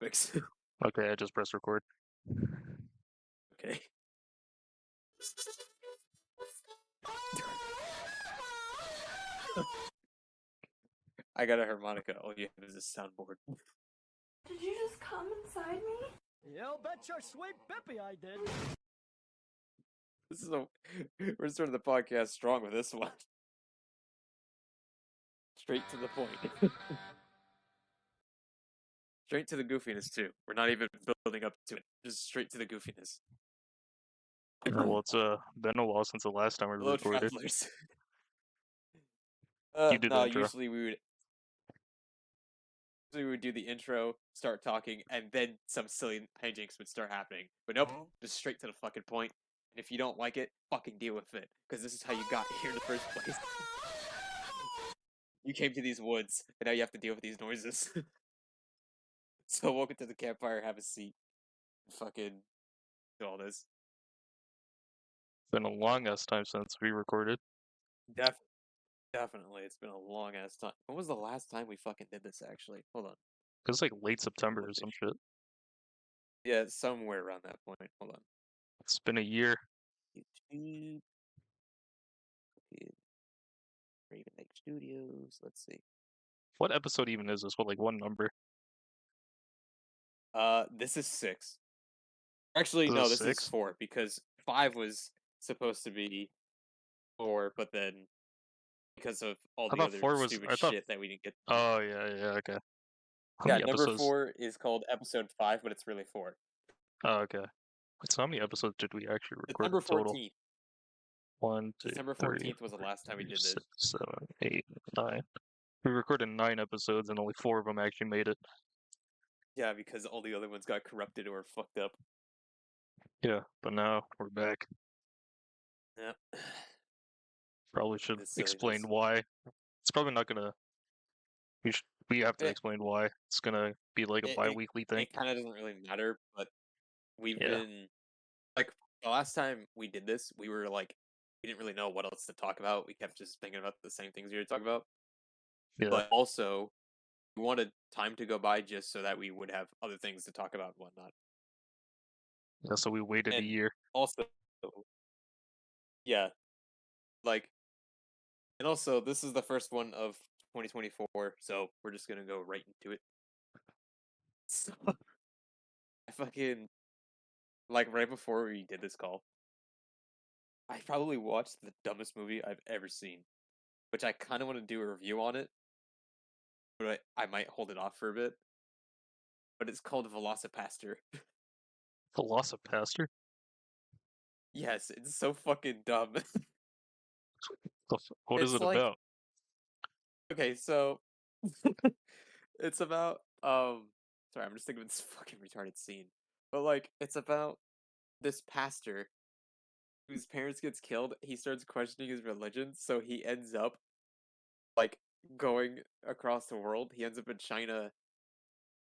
topics. Okay, I just pressed record. Okay. I got a harmonica. All you have is a soundboard. Did you just come inside me? You bet your sweet bippy I did. We're starting the podcast strong with this one. Straight to the point. Straight to the goofiness too. We're not even building up to it. Just straight to the goofiness. Well, it's been a while since the last time we Hello, recorded. travelers. You did the intro. Usually we would do the intro, start talking, and then some silly hijinks would start happening. But nope, just straight to the fucking point. And if you don't like it, fucking deal with it. Because this is how you got here in the first place. You came to these woods, and now you have to deal with these noises. So welcome to the campfire, have a seat. Fucking do all this. It's been a long ass time since we recorded. Definitely, it's been a long ass time. When was the last time we fucking did this, actually? Hold on. It was like late September or some shit. Yeah, somewhere around that point. Hold on. It's been a year. YouTube. Raven Lake Studios. Let's see. What episode even is this? What, like one number? This is 6. Actually, no, this is 4 because 5 was supposed to be 4, but then because of all the other stupid shit that we didn't get. Oh yeah, okay. Yeah, number 4 is called episode 5, but it's really 4. Oh, okay. So how many episodes did we actually record? September 14th. 1, 2, September 14th was the last time we did this. 6, 7, 8, 9. We recorded 9 episodes and only 4 of them actually made it. Yeah, because all the other ones got corrupted or fucked up. Yeah, but now we're back. Yep. Probably should explain why. It's probably not gonna. We have to explain why. It's gonna be like a bi-weekly thing. It kind of doesn't really matter, but we've been like the last time we did this, we were like we didn't really know what else to talk about. We kept just thinking about the same things we were talking about. Yeah. But also, we wanted time to go by just so that we would have other things to talk about and whatnot. Yeah, so we waited a year. Also, yeah, like, and also this is the first one of 2024, so we're just gonna go right into it. So, I fucking like right before we did this call, I probably watched the dumbest movie I've ever seen, which I kind of want to do a review on it, but I might hold it off for a bit. But it's called Velocipaster. Velocipaster? Yes, it's so fucking dumb. What is it about? Okay, so it's about sorry, I'm just thinking of this fucking retarded scene. But like it's about this pastor whose parents gets killed. He starts questioning his religion, so he ends up like going across the world. He ends up in China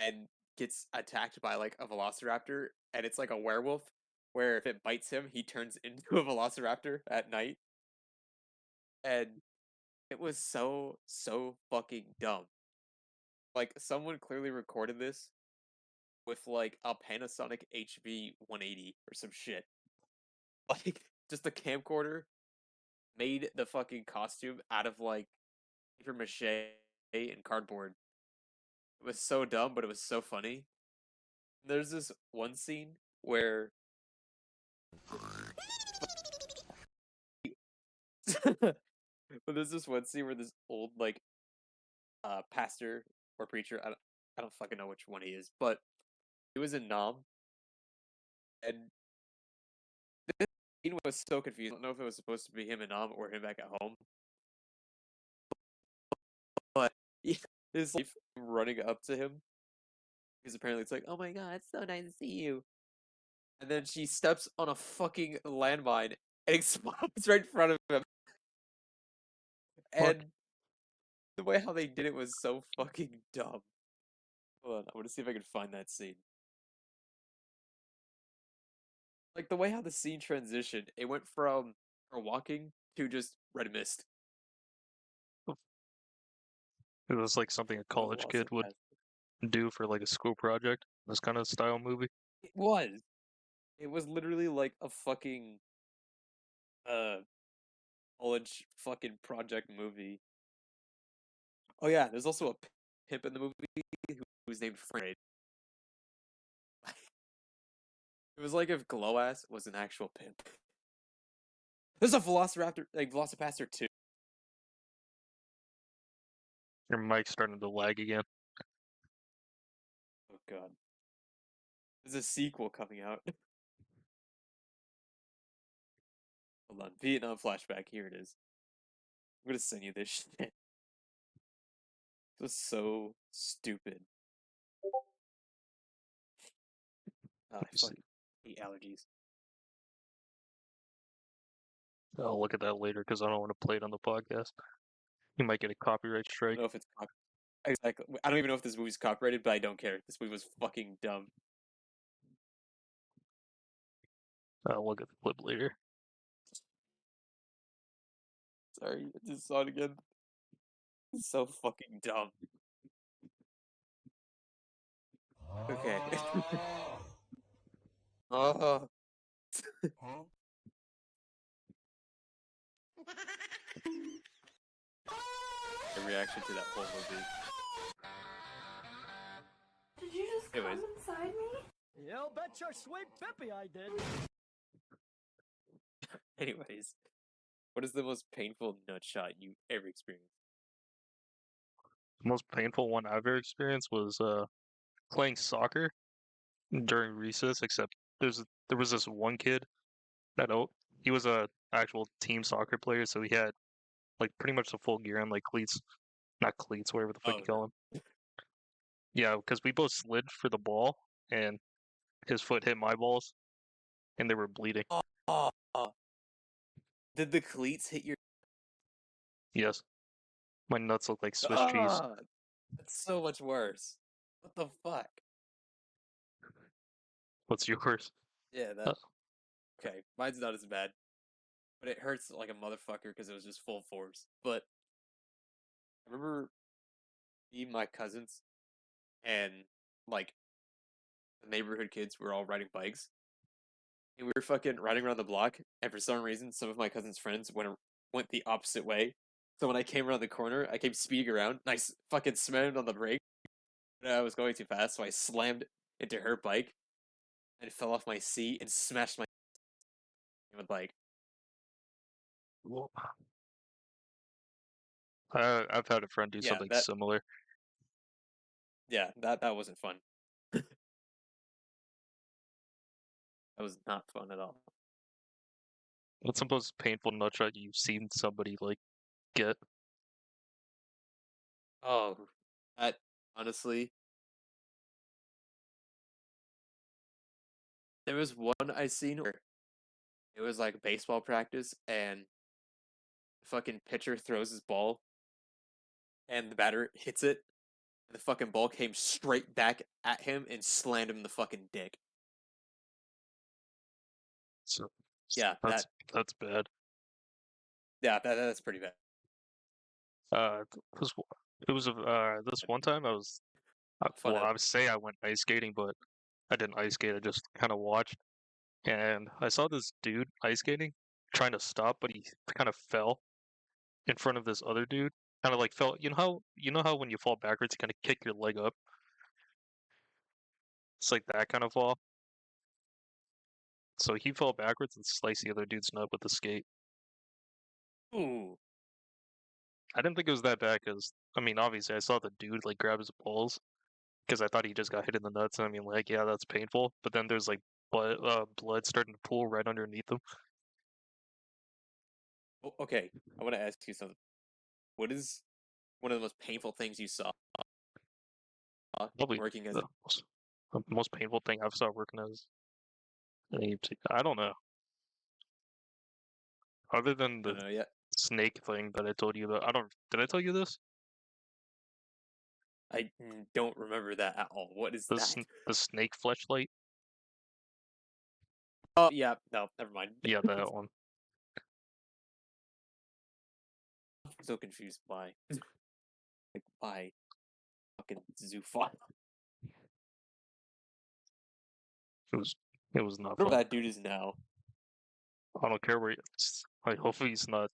and gets attacked by like a velociraptor, and it's like a werewolf where if it bites him, he turns into a velociraptor at night. And it was so fucking dumb. Like someone clearly recorded this with like a Panasonic HV 180 or some shit. Like just a camcorder made the fucking costume out of like paper mache and cardboard. It was so dumb, but it was so funny. There's this one scene where but there's this one scene where this old like pastor or preacher, I don't fucking know which one he is, but he was in Nam, and this scene was so confused. I don't know if it was supposed to be him in Nam or him back at home, but his life running up to him because apparently it's like, oh my god, it's so nice to see you, and then she steps on a fucking landmine and explodes right in front of him. And the way how they did it was so fucking dumb. Hold on, I want to see if I can find that scene. Like the way how the scene transitioned, it went from her walking to just red mist. It was like something a college kid would do for like a school project. this kind of style movie. It was. It was literally like a fucking uh college fucking project movie. Oh yeah, there's also a pimp in the movie who's named Frank. It was like if Glow-Ass was an actual pimp. There's a Velociraptor, like Velocipaster too. Your mic's starting to lag again. Oh god. There's a sequel coming out. Hold on. Vietnam flashback. Here it is. I'm gonna send you this shit. It was so stupid. Oh, I Let's see. fucking hate allergies. I'll look at that later because I don't want to play it on the podcast. You might get a copyright I strike. don't know if it's exactly. I don't even know if this movie's copyrighted, but I don't care. This movie was fucking dumb. I'll look at the clip later. Sorry, I just saw it again. It's so fucking dumb. Okay. Oh, the reaction to that whole movie. Did you just Anyways. come inside me? You bet your sweet bippy I did. Anyways, what is the most painful nut shot you ever experienced? The most painful one I've ever experienced was playing soccer during recess. Except there was this one kid that he was a actual team soccer player, so he had like pretty much the full gear on, like cleats, not cleats, whatever the fuck Oh you call them. Yeah, because we both slid for the ball, and his foot hit my balls, and they were bleeding. no. Oh. Did the cleats hit your? Yes, my nuts look like Swiss cheese. Ah, that's so much worse. What the fuck? What's yours? Yeah, Uh, that. Okay, mine's not as bad, but it hurts like a motherfucker because it was just full force. But I remember me and my cousins and like the neighborhood kids were all riding bikes, and we were fucking riding around the block. And for some reason, some of my cousin's friends went the opposite way. So when I came around the corner, I came speeding around, and fucking slammed on the brake. And I was going too fast, so I slammed into her bike and fell off my seat and smashed my with bike. well, I've had a friend do Yeah, something similar. that wasn't fun. That was not fun at all. What's the most painful nut shot you've seen somebody like get? Oh, that honestly, there was one I seen where it was like baseball practice and the fucking pitcher throws his ball and the batter hits it and the fucking ball came straight back at him and slammed him in the fucking dick. So Yeah, that's bad. that's pretty bad. This it was this one time Fun I at would say I went ice skating, but I didn't ice skate. I just kind of watched, and I saw this dude ice skating trying to stop, but he kind of fell in front of this other dude. Kind of like fell. You know how when you fall backwards, you kind of kick your leg up. It's like that kind of fall. So he fell backwards and sliced the other dude's nut with the skate. ooh. I didn't think it was that bad because I mean, obviously, I saw the dude like grab his balls because I thought he just got hit in the nuts. And I mean, like, yeah, that's painful. But then there's like blood starting to pool right underneath him. Okay, I want to ask you something. What is one of the most painful things you saw Probably working as the most painful thing I've saw working as an EMT. I don't know. Other than I the don't know yet. snake thing that I told you about, I don't. Did I tell you this? I don't remember that at all. What is that? The snake fleshlight. Oh yeah, no, never mind. Yeah, that one. I'm so confused by like why fucking zoophile. It was not Whatever fun. that dude is now. I don't care where he is. Like, hopefully he's not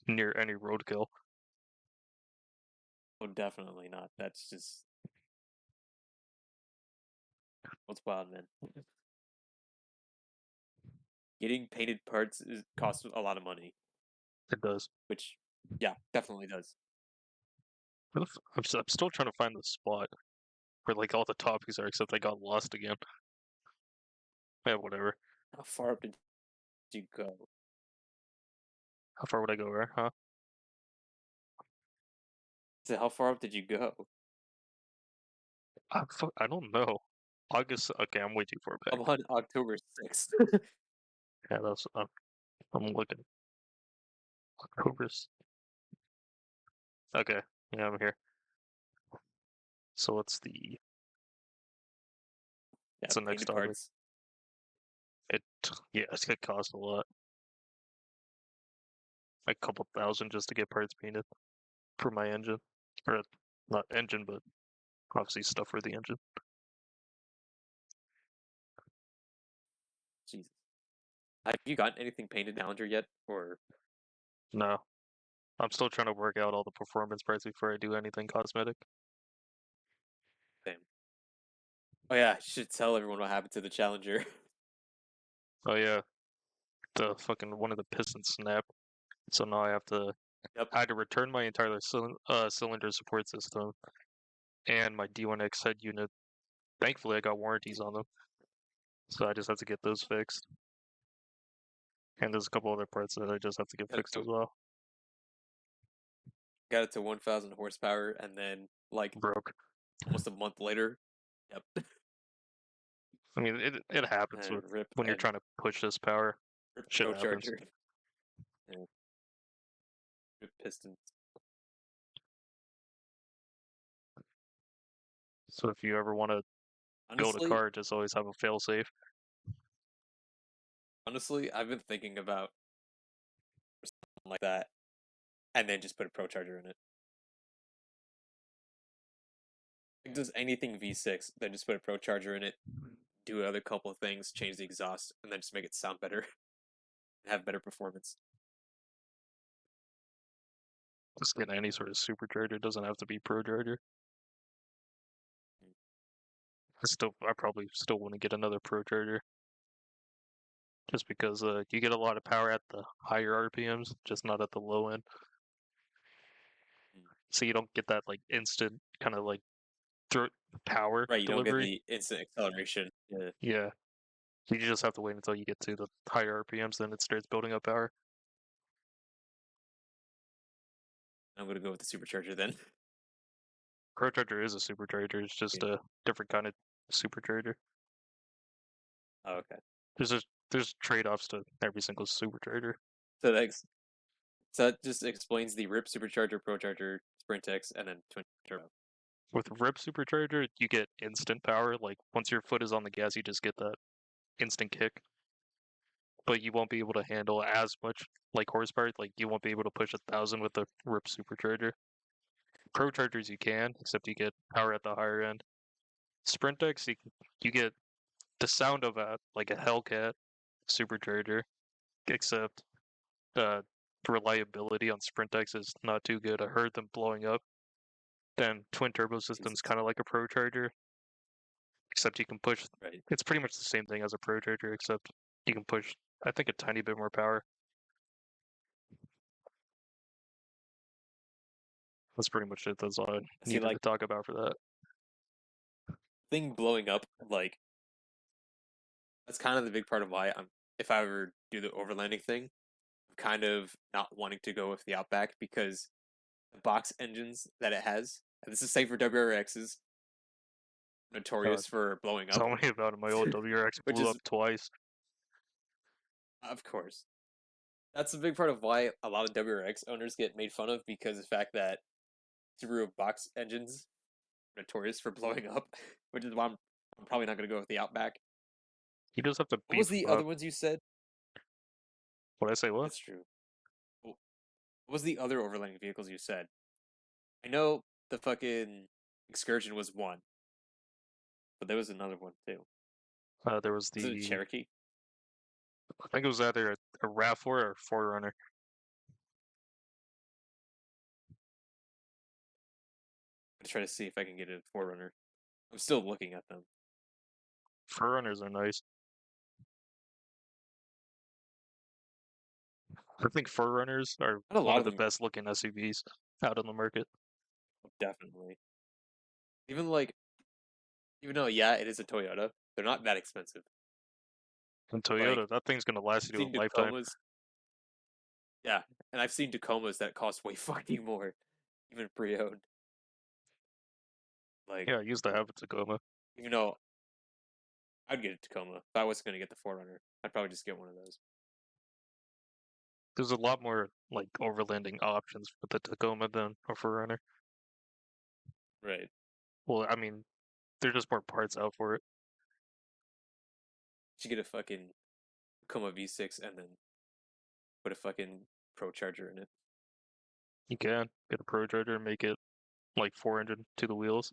near any roadkill. Oh, definitely not. That's just what's wild, man. Getting painted parts costs a lot of money, It does. which, yeah, definitely does. I'm still trying to find the spot where like all the topics are, except I got lost again. Yeah, whatever. How far up did you go? How far would I go, right? Huh? So how far up did you go? I don't know. August. Okay, I'm way too far back. I'm on October 6th. Yeah, I'm looking. October's. Okay, yeah, I'm here. So what's Yeah, the next painted topic? parts. Yeah, it's gonna cost a lot. Like a couple thousand just to get parts painted for my engine, or not engine, but obviously stuff for the engine. Jesus. Have you gotten anything painted Challenger yet? Or No, I'm still trying to work out all the performance parts before I do anything cosmetic. same? Oh yeah, I should tell everyone what happened to the Challenger. Oh yeah, the fucking one of the pistons snapped, so now Yep. I had to return my entire cylinder support system and my D1X head unit. Thankfully, I got warranties on them, so I just have to get those fixed. And there's a couple other parts that I just have to get Got it fixed as to, well. got it to 1,000 horsepower, and then like Broke. almost a month later, yep. I mean, it happens And with rip when you're and trying to push this power. rip Shit Pro happens. Charger. Yeah. Rip pistons. So if you ever want to build a Honestly, car, just always have a failsafe. I've been thinking about something like that, and then just put a Pro Charger in it. Like, does anything V6, then just put a Pro Charger in it, do another couple of things, change the exhaust, and then just make it sound better, and have better performance. Just get any sort of supercharger. It doesn't have to be pro charger. I probably still want to get another pro charger. Just because you get a lot of power at the higher RPMs, just not at the low end. Mm. So you don't get that like instant kind of like power Right, you don't get delivery. the instant acceleration. Yeah. Yeah. You just have to wait until you get to the higher RPMs, then it starts building up power. I'm gonna go with the supercharger then. Pro charger is a supercharger. It's just Yeah. a different kind of supercharger. Oh, okay. There's trade-offs to every single supercharger. So that just explains the RIP supercharger, Pro Charger, Sprint X, and then twin turbo. With rip supercharger, you get instant power. Like once your foot is on the gas, you just get that instant kick. But you won't be able to handle as much like horsepower. Like you won't be able to push 1,000 with the rip supercharger. Pro chargers you can, except you get power at the higher end. Sprint X, you get the sound of like a Hellcat supercharger, except the reliability on Sprint X is not too good. I heard them blowing up. Then twin turbo system's Jesus. kind of like a pro charger, except you can push. Right. It's pretty much the same thing as a pro charger, except you can push, I think, a tiny bit more power. That's pretty much it. That's all I See, needed to like, talk about for that. thing blowing up, like, that's kind of the big part of why if I ever do the overlanding thing, I'm kind of not wanting to go with the Outback because the box engines that it has, and this is same for WRXs, God, notorious for blowing up, tell me about it. My old WRX which blew is, up twice. of course, that's a big part of why a lot of WRX owners get made fun of because of the fact that Subaru box engines are notorious for blowing up, which is why I'm probably not going to go with the Outback. You just have to What was beef the them other up. ones you said? What I say? What? That's true. What was the other overlanding vehicles you said? I know the fucking Excursion was one, but there was another one too. There was Is it a the Cherokee? I think it was either a RAV4 or 4Runner. I'm trying to see if I can get a Forerunner. I'm still looking at them. 4Runners are nice. I think 4Runners are Not a one lot of of the them, best looking SUVs out on the market. definitely. Even like, even though yeah, it is a Toyota, they're not that expensive. And Like, Toyota, that thing's gonna last I've you seen a lifetime. Tacomas. Yeah, and I've seen Tacomas that cost way fucking more, even pre-owned. Like, Yeah, I used to have a Tacoma. even though I'd get a Tacoma if I wasn't gonna get the Forerunner, I'd probably just get one of those. There's a lot more like overlanding options with the Tacoma than a 4Runner. Right. Well, I mean, there's just more parts out for it. Should get a fucking Tacoma V6 and then put a fucking Pro Charger in it. You can get a Pro Charger and make it like 400 to the wheels.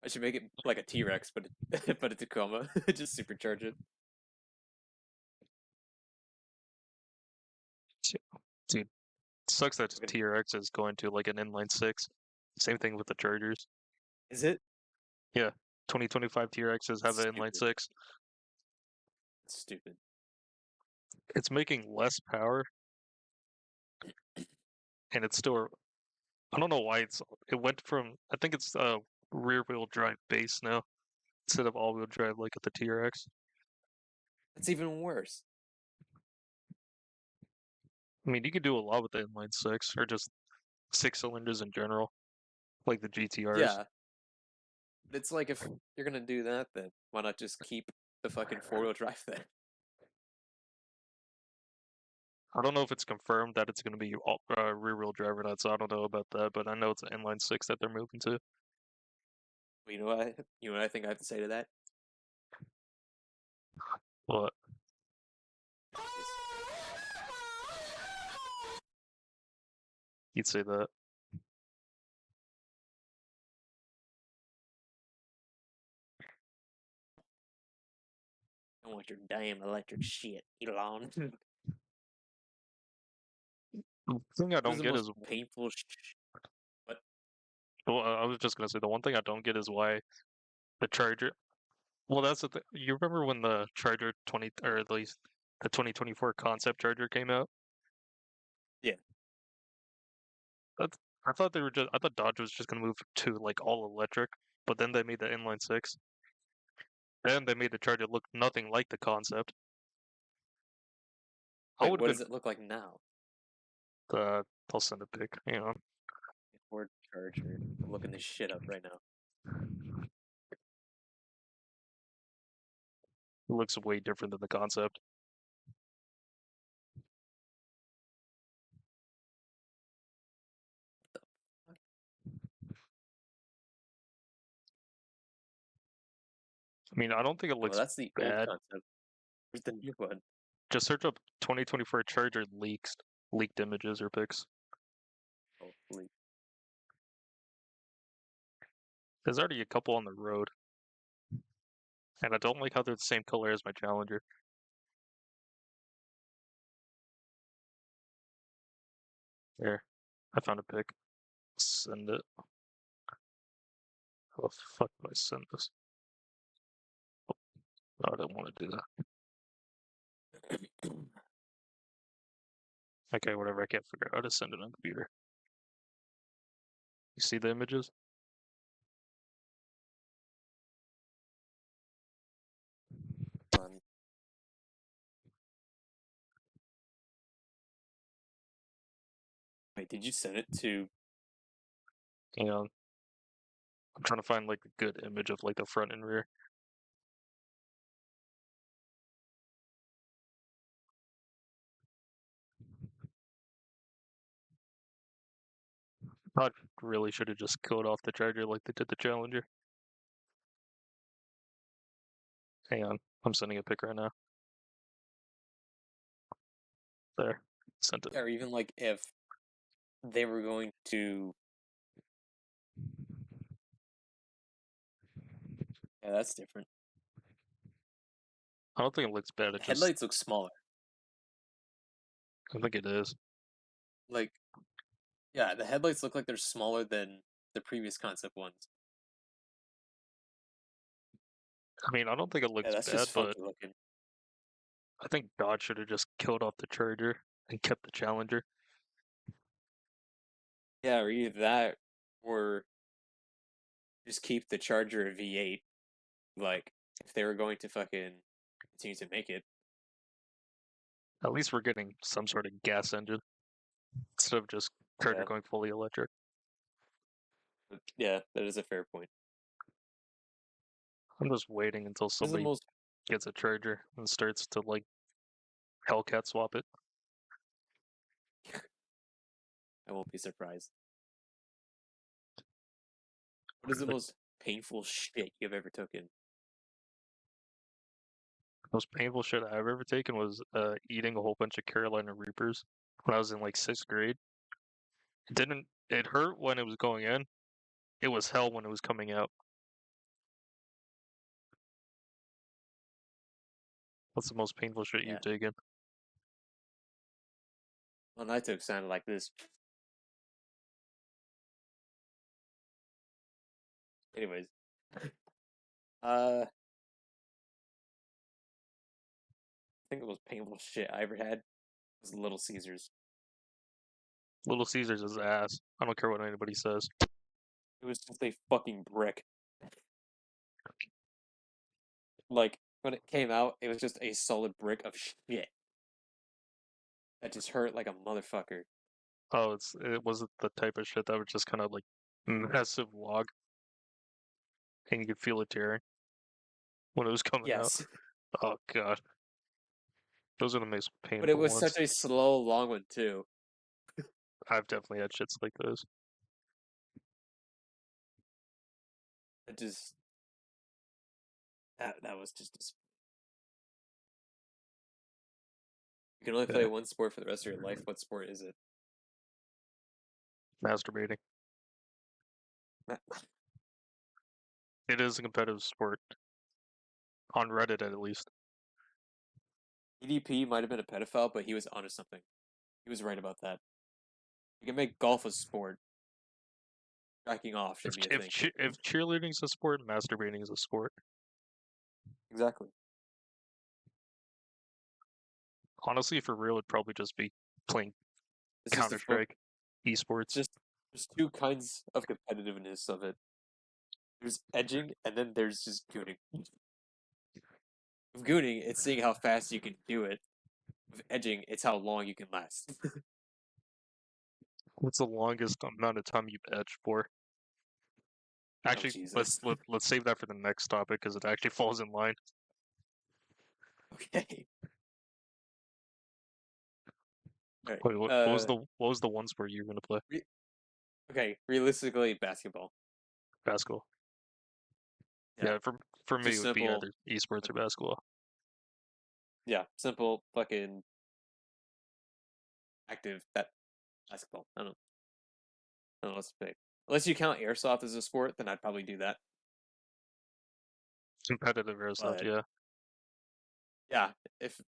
I should make it like a T-Rex, but but a Tacoma. Just supercharge it. Dude, sucks that Fucking- TRX is going to like an inline six. Same thing with the Chargers. Is it? Yeah, 2025 TRXs have an inline Stupid. six. Stupid. It's making less power, and it's still. I don't know why it went from. I think it's rear wheel drive base now instead of all wheel drive like at the TRX. That's even worse. I mean, you could do a lot with the inline six or just six cylinders in general, like the GTRs. Yeah. It's like if you're gonna do that, then why not just keep the fucking four-wheel drive then? I don't know if it's confirmed that it's going to be rear wheel drive or not, so I don't know about that. But I know it's an inline six that they're moving to. You know what? You know what I think I have to say to that? But you'd say that. I want your damn electric shit, Elon. The thing I What is don't the get most is, painful? What? well, I was just gonna say the one thing I don't get is why the Charger. Well, that's the thing. You remember when the Charger 20, or at least the 2024 concept Charger came out? Yeah. That's, I thought they were just. I thought Dodge was just gonna move to like all electric, but then they made the inline six. Then they made the Charger look nothing like the concept. I Wait, would what have does it look like now? been. I'll send a pic. Ford Charger. I'm looking this shit up right now. It looks way different than the concept. I mean, I don't think it Oh, looks that's the old bad. concept. Where's the new one? Just search up 2024 Charger leaked images or pics. Hopefully. There's already a couple on the road, and I don't like how they're the same color as my Challenger. There, I found a pic. Send it. How the fuck do I send this? No, I don't want to do that. Okay, whatever. I can't figure out how to send it on computer. You see the images? Um, wait, did you send it to? Hang on. I'm trying to find like a good image of like the front and rear. I really should have just killed off the Charger like they did the Challenger. Hang on, I'm sending a pic right now. There, sent it. Or even like if they were going to. Yeah, that's different. I don't think it looks bad. The It just headlights look smaller. I think it is. Like, yeah, the headlights look like they're smaller than the previous concept ones. I mean, I don't think it Yeah, looks that's bad, just but funky looking. I think Dodge should have just killed off the Charger and kept the Challenger. Yeah, or either that, or just keep the Charger a V8. Like, if they were going to fucking continue to make it. At least we're getting some sort of gas engine instead of just Charger Yeah, going fully electric. yeah, that is a fair point. I'm just waiting until This is the somebody most. gets a Charger and starts to like Hellcat swap it. I won't be surprised. What is the most painful shit you've ever taken? Most painful shit I've ever taken was eating a whole bunch of Carolina Reapers when I was in like 6th grade. It hurt when it was going in. It was hell when it was coming out. What's the most painful shit Yeah, you've taken? one I took sounded like this. Anyways, I think the most painful shit I ever had was Little Caesars. Little Caesars is ass. I don't care what anybody says. It was just a fucking brick. Like, when it came out, it was just a solid brick of shit. That just hurt like a motherfucker. Oh, it wasn't the type of shit that was just kind of like massive log, and you could feel it tearing when it was coming out. Yes, Oh god, those are the most but it painful was ones. such a slow, long one too. I've definitely had shits like those. It just that was just. You can only play Yeah, one sport for the rest of your life. What sport is it? masturbating. It is a competitive sport on Reddit at least. EDP might have been a pedophile, but he was onto something. He was right about that. You can make golf a sport. Jacking off should be a thing. If cheerleading is a sport, masturbating is a sport. Exactly. Honestly, for real, it'd probably just be playing It's just Counter Strike, esports. just there's two kinds of competitiveness of it. There's edging, and then there's just gooning. With gooning, it's seeing how fast you can do it. With edging, it's how long you can last. What's the longest amount of time you've edged for? Oh Actually, Jesus. let's save that for the next topic because it actually falls in line. Okay. All right. Wait, what was the one sport you were gonna play? Okay. Realistically, basketball. Basketball. Yeah. Yeah, for me it Just would be simple. either esports or basketball. Yeah. Simple. Fucking active. That basketball. I don't know what's to pick. Unless you count airsoft as a sport, then I'd probably do that. Competitive airsoft, But yeah. yeah, if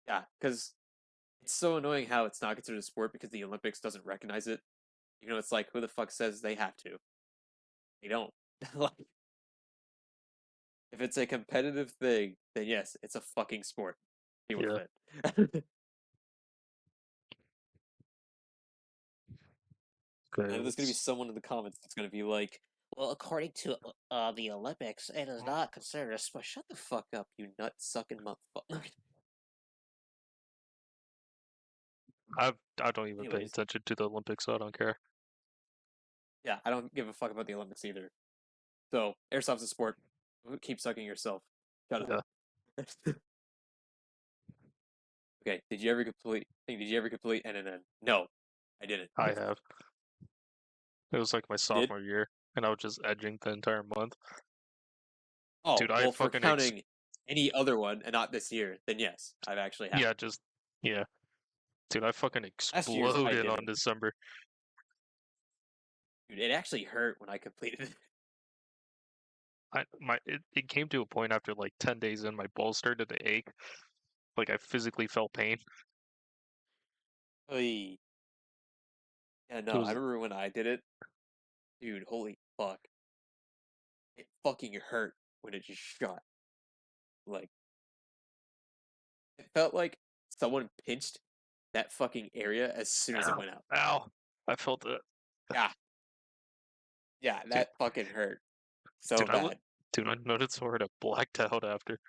yeah, because it's so annoying how it's not considered a sport because the Olympics doesn't recognize it. You know, it's like who the fuck says they have to? They don't. Like, if it's a competitive thing, then yes, it's a fucking sport. Deal with Yeah. it. Okay, And there's gonna be someone in the comments that's gonna be like, "Well, according to the Olympics, it is not considered a sport." Shut the fuck up, you nut sucking motherfucker. I don't even pay Anyways, attention to the Olympics, so I don't care. yeah, I don't give a fuck about the Olympics either. So, airsoft's a sport. Keep sucking yourself. Shut Yeah, up. Okay, did you ever complete? Did you ever complete NNN? No, I didn't. I have. It was like my You did? sophomore year, and I was just edging the entire month. Oh, Dude, I well, for fucking counting any other one and not this year, then yes, I've actually have. yeah, just yeah. Dude, I fucking Last year's I exploded on didn't. December. Dude, it actually hurt when I completed it. it came to a point after like 10 days in, my balls started to ache. Like I physically felt pain. Oy. Yeah, It no, I was remember when I did it, dude. Holy fuck, it fucking hurt when it just shot. Like it felt like someone pinched that fucking area as soon as it ow, went out. ow. I felt it. Yeah, yeah, Dude, that fucking hurt so dude, bad. dude, I noticed sort of blacked out after.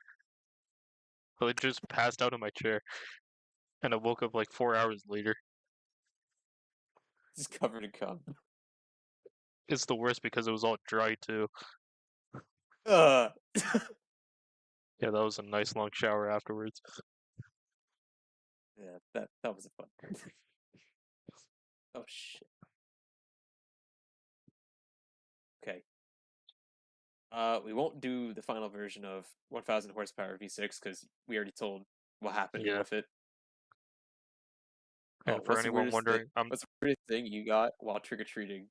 I just passed out in my chair, and I woke up like 4 hours later. Just covered in cum. It's the worst because it was all dry too. Uh. Yeah, that was a nice long shower afterwards. Yeah, that was a fun. Oh shit. Okay. We won't do the final version of 1000 horsepower V6 because we already told what happened Yeah, with it. Oh, and for anyone wondering, What's the weirdest thing you got while trick or treating?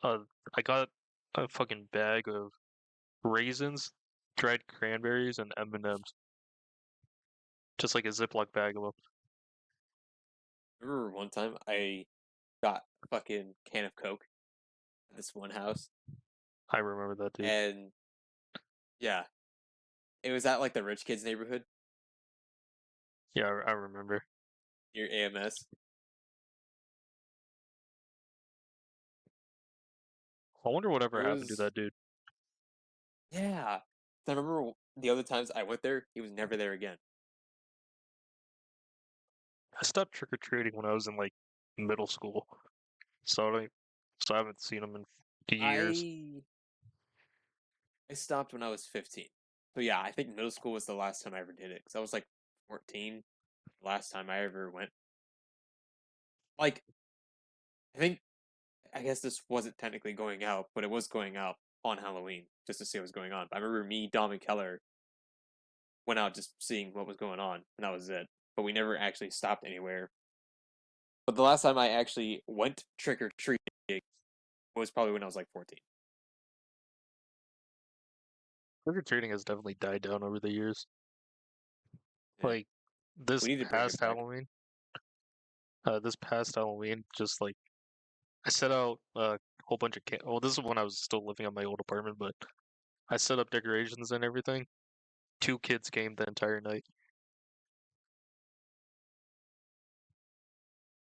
uh, I got a fucking bag of raisins, dried cranberries, and M&Ms. Just like a Ziploc bag of them. Remember one time I got a fucking can of Coke at this one house, I remember that, dude. and yeah, it was at like the rich kids neighborhood Yeah, I remember. near AMS. I wonder whatever There happened to was that dude. yeah. I remember the other times I went there, he was never there again. I stopped trick or treating when I was in like middle school, so I haven't seen him in years. I stopped when I was 15. So yeah, I think middle school was the last time I ever did it because I was like 14 last time I ever went. Like I think I guess this wasn't technically going out, but it was going out on Halloween just to see what was going on. I remember me, Dom, and Keller went out just seeing what was going on, and that was it. But we never actually stopped anywhere. But the last time I actually went trick or treating was probably when I was like 14. Trick or treating has definitely died down over the years. Yeah, Like this we need to bring it past back. Halloween, just like I set out a whole bunch of well, this is when I was still living at my old apartment, but I set up decorations and everything. 2 kids came the entire night.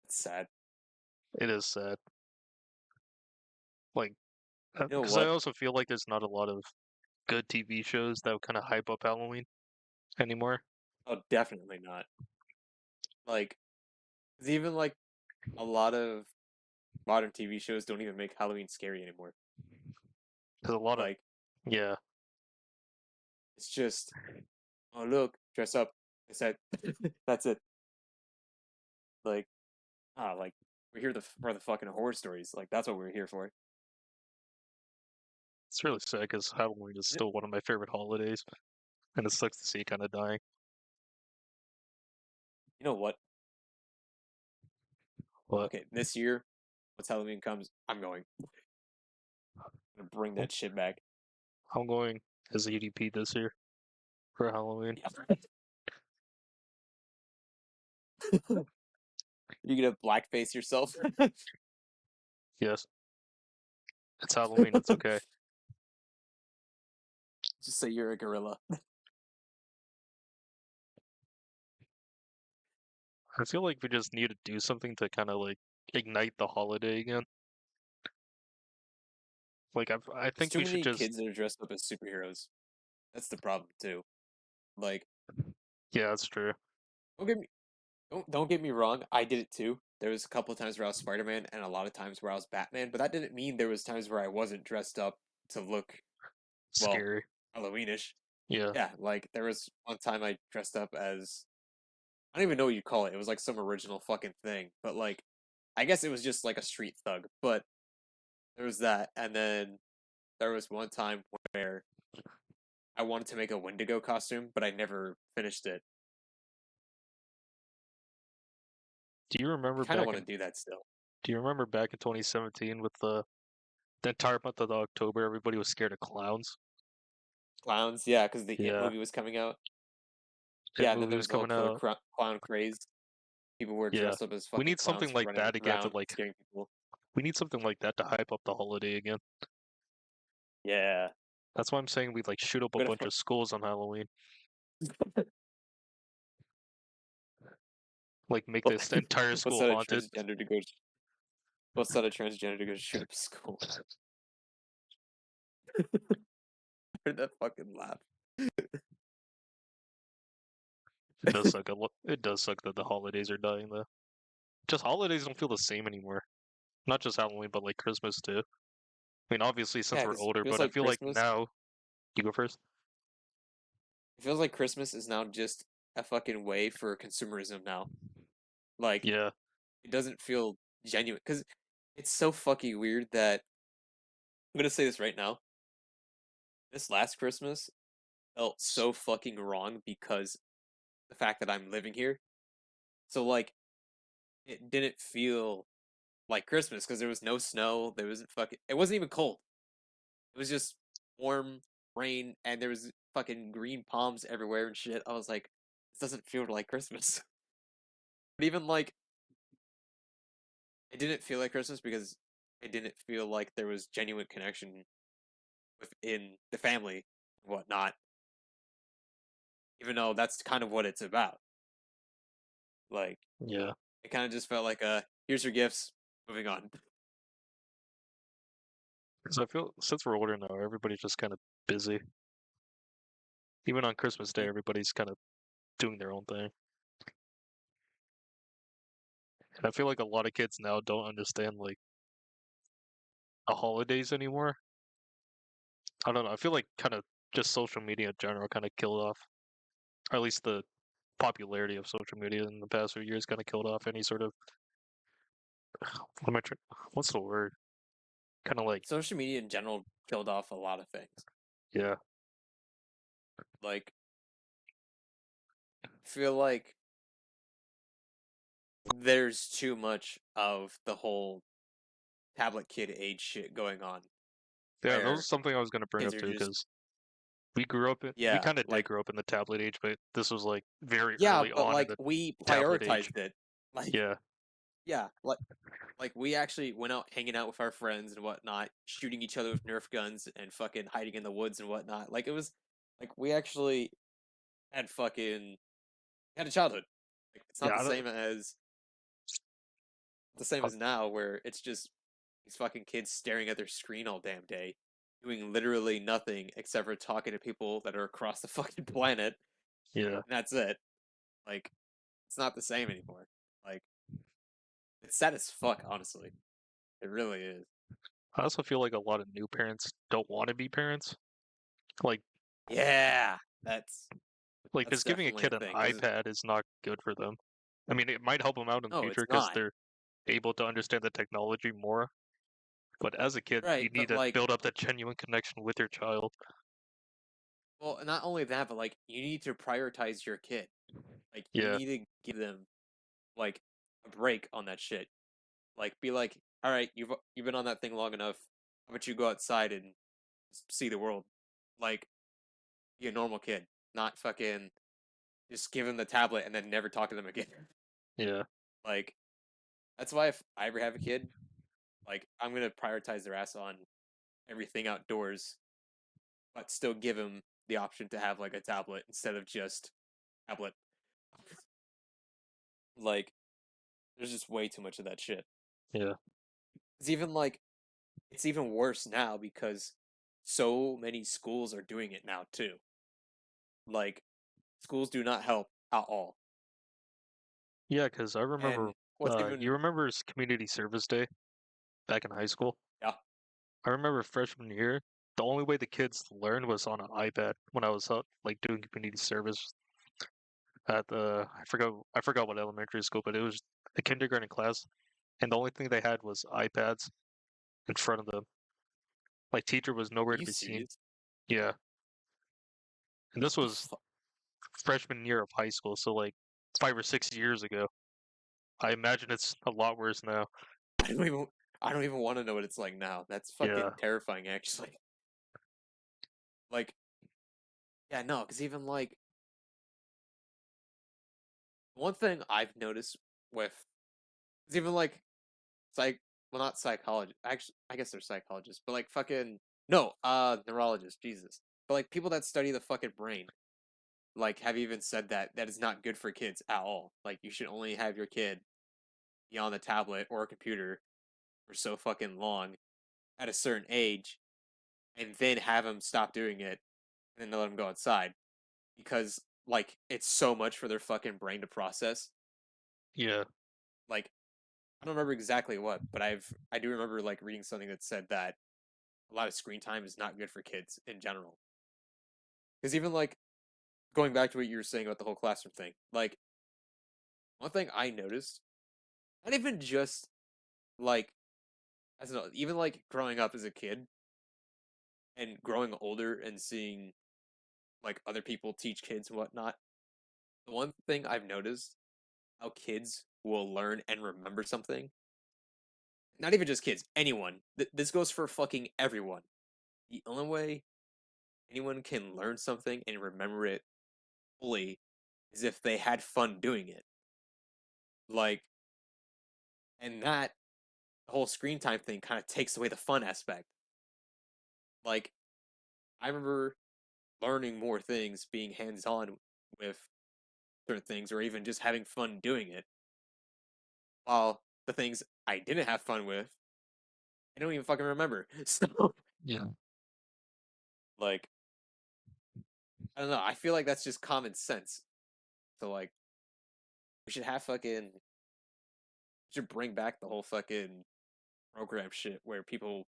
It's sad. It is sad. Like, You know because I what? also feel like there's not a lot of good TV shows that would kind of hype up Halloween anymore. Oh, definitely not. Like, it's even like a lot of modern TV shows don't even make Halloween scary anymore. Because a lot of, Like, yeah, it's just, oh look, dress up. I said, that's it. Like, like we're here for the fucking horror stories. Like, that's what we're here for. it's really sad because Halloween is You still one of my favorite holidays, and it sucks to see it kind of dying. know what? But Okay, this year, once Halloween comes, I'm going. I'm gonna bring that shit back. I'm going as EDP this year for Halloween. Yeah. You gonna blackface yourself? Yes, it's Halloween. It's okay. Just say you're a gorilla. I feel like we just need to do something to kind of like ignite the holiday again. Like I There's think too we should many just kids that are dressed up as superheroes. That's the problem too. Like, yeah, that's true. don't get me don't get me wrong. I did it too. There was a couple of times where I was Spider Man, and a lot of times where I was Batman. But that didn't mean there was times where I wasn't dressed up to look well Scary. Halloweenish. Yeah. Yeah, like there was one time I dressed up as I don't even know what you call it. It was like some original fucking thing, but like I guess it was just like a street thug. But there was that, and then there was one time where I wanted to make a Wendigo costume, but I never finished it. Do you I remember kind of back want to in do that still. Do you remember back in 2017 with the the entire month of October, everybody was scared of clowns. Clowns, yeah, because the It Yeah, movie was coming out. It Yeah, and then movie there was was the whole coming killer out. clown craze. People were Yeah, dressed up as we fucking need clowns something for like running that again to around like. scaring people. We need something like that to hype up the holiday again. Yeah. That's why I'm saying we like shoot up a Gonna bunch of schools on Halloween. Like make Well, this entire we'll school set a haunted. transgender to go. We'll set a transgender to go shoot up a school. Heard that fucking laugh. It does suck. It does suck that the holidays are dying though. Just holidays don't feel the same anymore. Not just Halloween, but like Christmas too. I mean, obviously since Yeah, we're because it older, feels but I like feel like Christmas. now you go first. It feels like Christmas is now just a fucking way for consumerism now. Like Yeah, it doesn't feel genuine because it's so fucking weird that I'm gonna say this right now. This last Christmas felt so fucking wrong because the fact that I'm living here. So like it didn't feel like Christmas because there was no snow. There wasn't fucking. It wasn't even cold. It was just warm rain, and there was fucking green palms everywhere and shit. I was like, this doesn't feel like Christmas. But even like, it didn't feel like Christmas because it didn't feel like there was genuine connection within the family and whatnot. Even though that's kind of what it's about. Like, yeah. it kind of just felt like, here's your gifts. Moving on. Because I feel since we're older now, everybody's just kind of busy. Even on Christmas Day, Mm. everybody's kind of doing their own thing. And I feel like a lot of kids now don't understand like the holidays anymore. I don't know. I feel like kind of just social media in general kind of killed off, or at least the popularity of social media in the past few years kind of killed off any sort of what am I trying? What's the word? Kind of like Social media in general killed off a lot of things. yeah, Like, I feel like there's too much of the whole tablet kid age shit going on yeah. That was where something I was gonna bring kids up are too just because we yeah, kind of did like grow up in the tablet age, but this was like very yeah, early but on in like the we tablet age. prioritized it. Like Yeah, yeah, like we actually went out hanging out with our friends and whatnot, shooting each other with Nerf guns and fucking hiding in the woods and whatnot. Like it was like we actually had fucking had a childhood. Like it's not yeah. the same Uh, as now where it's just these fucking kids staring at their screen all damn day, doing literally nothing except for talking to people that are across the fucking planet, yeah. and that's it. Like, it's not the same anymore. Like, it's sad as fuck, honestly. It really is. I also feel like a lot of new parents don't want to be parents. Like, Yeah, that's just giving a definitely a kid an thing. Cause iPad is not good for them. I mean, it might help them out in the no, future it's because not they're able to understand the technology more. But as a kid, you right. need But to like, build up that genuine connection with your child. well, not only that, but like, you need to prioritize your kid. Like, you Yeah, need to give them like a break on that shit. Like, be like, all right, you've been on that thing long enough. How about you go outside and see the world? Like, be a normal kid, not fucking just give them the tablet and then never talk to them again. yeah, Like, that's why if I ever have a kid, like, I'm gonna prioritize their ass on everything outdoors, but still give them the option to have like a tablet instead of just tablet. Like, there's just way too much of that shit. yeah. It's even like it's even worse now because so many schools are doing it now too. Like, schools do not help at all. Yeah, because I remember, And what's you even remember community service day back in high school? yeah, I remember freshman year, the only way the kids learned was on an iPad when I was like doing community service at I forgot what elementary school, but it was a kindergarten class, and the only thing they had was iPads in front of them. Like teacher was are nowhere to you be seen. serious? Yeah, and this The was freshman year of high school, so like 5 or 6 years ago. I imagine it's a lot worse now. I don't even. I don't even want to know what it's like now. That's Yeah, fucking terrifying, actually. Like, yeah, no, because even like one thing I've noticed with, it's even like psych, well, not psychology. Actually, I guess they're psychologists, but like fucking no, neurologists. Jesus, but like people that study the fucking brain, like have even said that that is not good for kids at all. Like you should only have your kid be on the tablet or a computer for so fucking long at a certain age, and then have them stop doing it, and then let them go outside because like it's so much for their fucking brain to process. yeah. Like I don't remember exactly what, but I do remember like reading something that said that a lot of screen time is not good for kids in general. Because even like going back to what you were saying about the whole classroom thing, like one thing I noticed, not even just like as an even like growing up as a kid and growing older and seeing like other people teach kids and whatnot. The one thing I've noticed how kids will learn and remember something. Not even just kids, anyone. This goes for fucking everyone. The only way anyone can learn something and remember it fully is if they had fun doing it. Like, and that whole screen time thing kind of takes away the fun aspect. Like, I remember learning more things, being hands on with certain things, or even just having fun doing it. While the things I didn't have fun with, I don't even fucking remember. So, Yeah. like, I don't know. I feel like that's just common sense. So, like, we should have fucking, should bring back the whole fucking program shit where people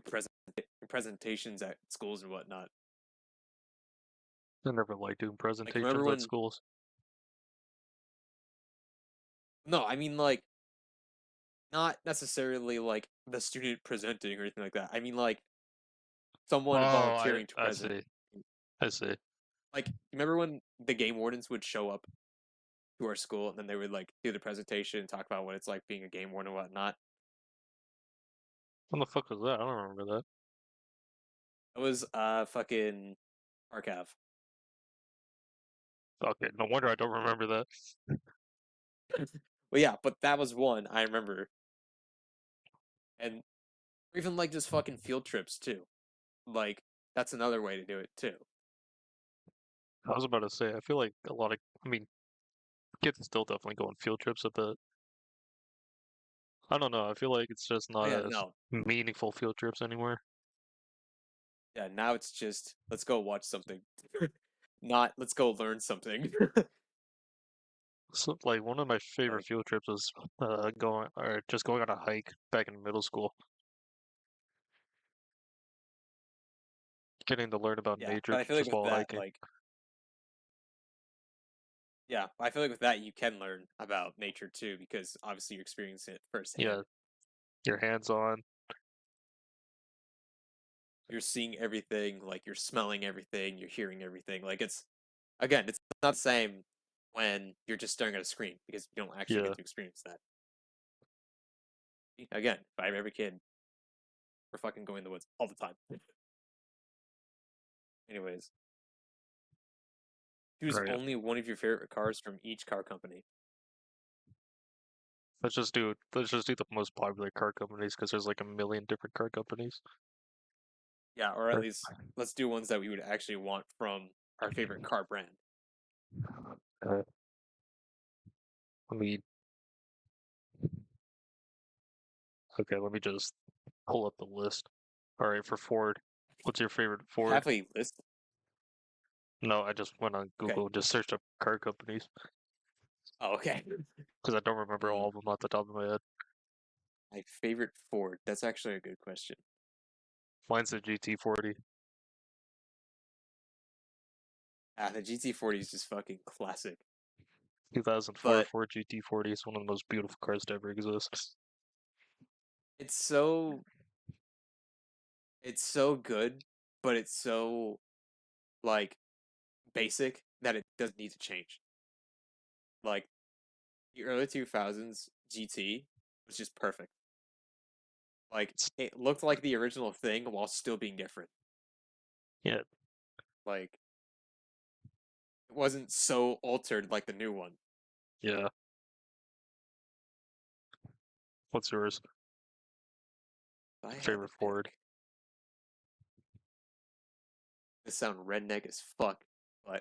do presentations at schools and whatnot. I never liked doing Like, remember presentations at when, schools. no, I mean, like, not necessarily like the student presenting or anything like that. I mean, like, someone Oh, volunteering to I present. see. I see. Like, remember when the game wardens would show up to our school and then they would like do the presentation, talk about what it's like being a game warden and whatnot? What the fuck was that? I don't remember that. It was fucking Arcav. Okay, no wonder I don't remember that. Well, yeah, but that was one I remember, and even like just fucking field trips too. Like that's another way to do it too. I was about to say, I feel like a lot of, I mean, kids still definitely go on field trips a bit. I don't know. I feel like it's just Oh not yeah, as no, meaningful field trips anymore. yeah. Now it's just let's go watch something, not let's go learn something. So, like one of my favorite Like field trips was going or just going on a hike back in middle school, getting to learn about yeah, nature but I feel like just with while that, hiking. like yeah, I feel like with that you can learn about nature too because obviously you're experiencing it Yeah, firsthand. your hands on. You're seeing everything, like you're smelling everything, you're hearing everything. Like it's again, it's not the same when you're just staring at a screen because you don't actually Yeah, get to experience that. Again, if I have every kid, we're fucking going in the woods all the time. Anyways, choose right. only one of your favorite cars from each car company. Let's just do the most popular car companies because there's like a million different car companies. Yeah, or at Or, least let's do ones that we would actually want from our favorite car brand. uh, let me let me just pull up the list. All right, for Ford, what's your favorite You Ford? have a list? No, I just went on Okay. Google, just searched up car companies Oh, okay. because I don't remember all Mm, of them off the top of my head. my favorite Ford. That's actually a good question. Mine's the GT40. Ah, the GT40 is just fucking classic. 2004 But Ford GT40 is one of the most beautiful cars to ever exist. it's so good, but it's so like basic that it doesn't need to change. Like the early 2000s GT was just perfect. Like it looked like the original thing while still being different. Yeah. Like it wasn't so altered like the new one. Yeah. What's yours? If I had to Favorite Ford? pick, this sound redneck as fuck, but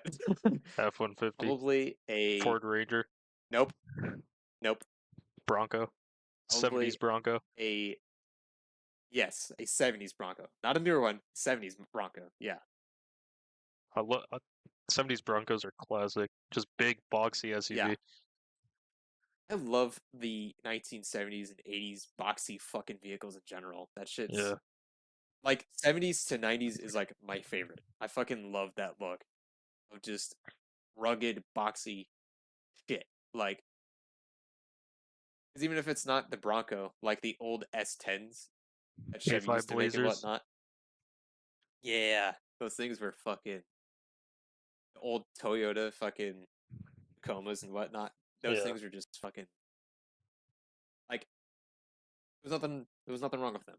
F-150. probably a Ford Ranger. nope, nope, Bronco. 70s probably Bronco. a yes, a '70s Bronco, not a newer one. '70s Bronco, yeah, 70s Broncos are classic. Just big, boxy yeah. SUV. I love the 1970s and '80s boxy fucking vehicles in general. That shit's Yeah. like '70s to '90s is like my favorite. I fucking love that look of just rugged, boxy shit. Like, 'cause even if it's not the Bronco, like the old S10s that Chevy A5 used to make and Blazers. whatnot. Yeah, those things were fucking old Toyota fucking Tacomas and whatnot. Those Yeah. things were just fucking like there was nothing wrong with them.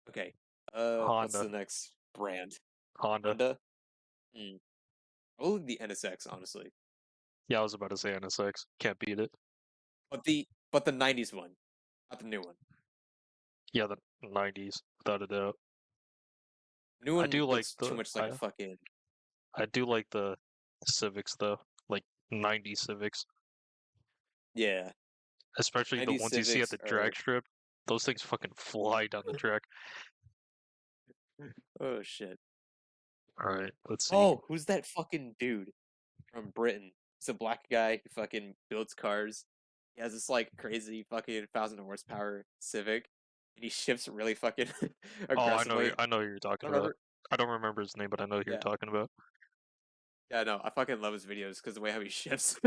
Okay. What's Honda. the next brand? Honda. Honda? Mm. Probably the NSX, honestly. Yeah, I was about to say NSX. Can't beat it. But the '90s one, not the new one. Yeah, the 90s, without a doubt. New I one do like looks too the much like a fucking I do like the Civics though, like 90 Civics, yeah. especially the 90s ones you see at Civics the are drag strip. Those things fucking fly down the track. oh shit. All right, let's see. Oh, who's that fucking dude from Britain? He's a black guy who fucking builds cars. He has this like crazy fucking 1,000 horsepower Civic, and he shifts really fucking Oh, aggressively. I know who you're I talking about. remember. I don't remember his name, but I know who you're Yeah, talking about. yeah, no, I fucking love his videos because the way how he shifts.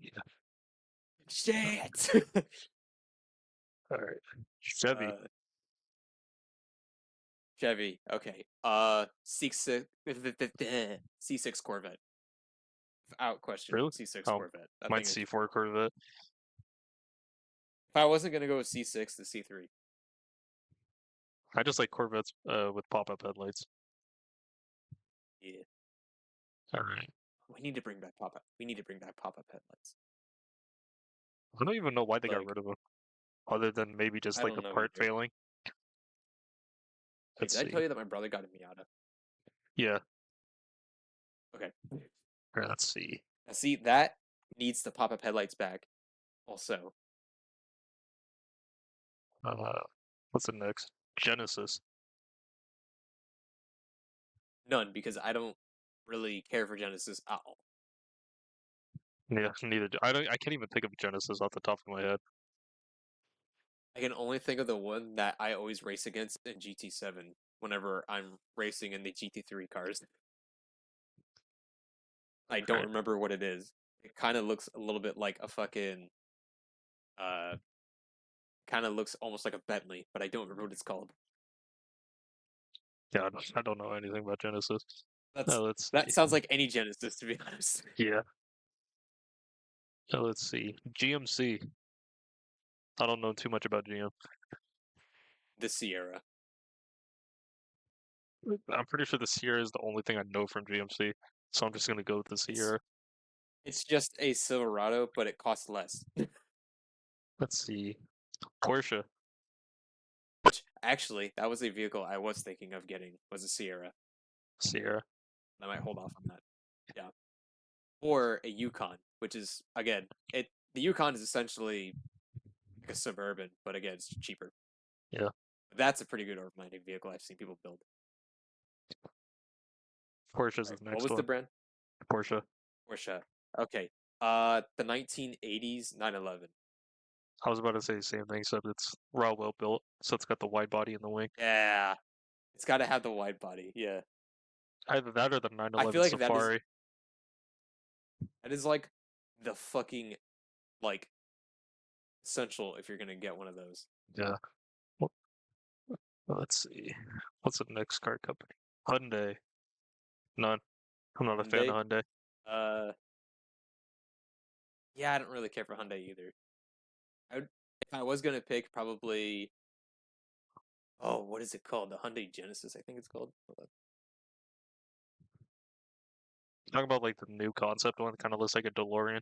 Yeah. Shit. All right, Chevy. uh, Chevy. Okay. C6 C6 Corvette. Without question, Really? C6 Oh, Corvette. That mine thing is. C4 Corvette. If I wasn't gonna go with C6, the C3. I just like Corvettes with pop-up headlights. Yeah. All right. We need to bring back pop up. We need to bring back pop up headlights. I don't even know why they got Like rid of them, other than maybe just I like don't the know part either. failing. Wait, Let's did I see. tell you that my brother got a Miata? Yeah. Okay. All right, let's see. Now see that needs the pop up headlights back. Also, Uh, what's the next? Genesis. none because I don't really care for Genesis at all. Yeah, neither. I don't. I can't even think of Genesis off the top of my head. I can only think of the one that I always race against in GT7 whenever I'm racing in the GT3 cars. I All don't right. remember what it is. It kind of looks a little bit like a fucking uh kind of looks almost like a Bentley, but I don't remember what it's called. Yeah, I don't know anything about Genesis. That's Let's that see. sounds like any Genesis to be honest. Yeah. Let's see. GMC. I don't know too much about GM. The Sierra. I'm pretty sure the Sierra is the only thing I know from GMC, so I'm just gonna go with the It's Sierra. it's just a Silverado, but it costs less. Let's see. Porsche. Which actually, that was a vehicle I was thinking of getting was a Sierra. Sierra. I might hold off on that. Yeah. Or a Yukon, which is again, it the Yukon is essentially like a suburban, but again, it's cheaper. Yeah. That's a pretty good overlanding vehicle I've seen people build. Porsche is All right, the what next was the one. brand? Porsche. Porsche. Okay. The 1980s 911. I was about to say the same thing, except it's raw well built, so it's got the wide body in the wing. Yeah, it's got to have the wide body. Yeah, Either that or the I feel 911 like that is Safari. like the fucking like essential if you're gonna get one of those. Yeah. Well, let's see. What's the next car company? Hyundai. None. I'm not a fan Hyundai. of Hyundai. Uh, yeah, I don't really care for Hyundai either. I would If I was gonna pick, probably. Oh, what is it called? The Hyundai Genesis, I think it's called. Hold on. Talk about like the new concept one, kind of looks like a DeLorean.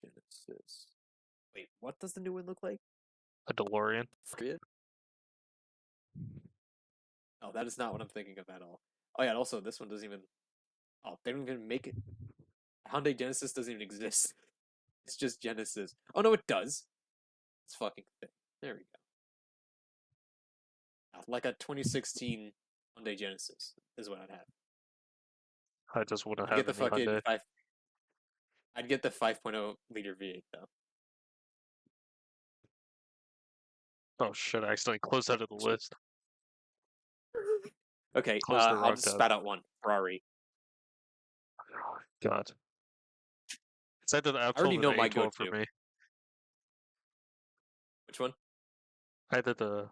Genesis. Wait, what does the new one look like? A DeLorean. Forget. Oh, that is not what I'm thinking of at all. Oh yeah, and also this one doesn't even. Oh, they don't even make it. Hyundai Genesis doesn't even exist. It's just Genesis. Oh no, it does. It's fucking thick. There we go. Like a 2016 Hyundai Genesis is what I'd have. I just wouldn't I'd get have the any fucking Hyundai. five. I'd get the 5.0 liter V8 though. Oh shit! I accidentally closed out of the list. Okay, Closed the I'll wrong just tab. spat out one. Ferrari. God. It's either the I already F12 or know the my A12 for go-to. me. Which one? Either the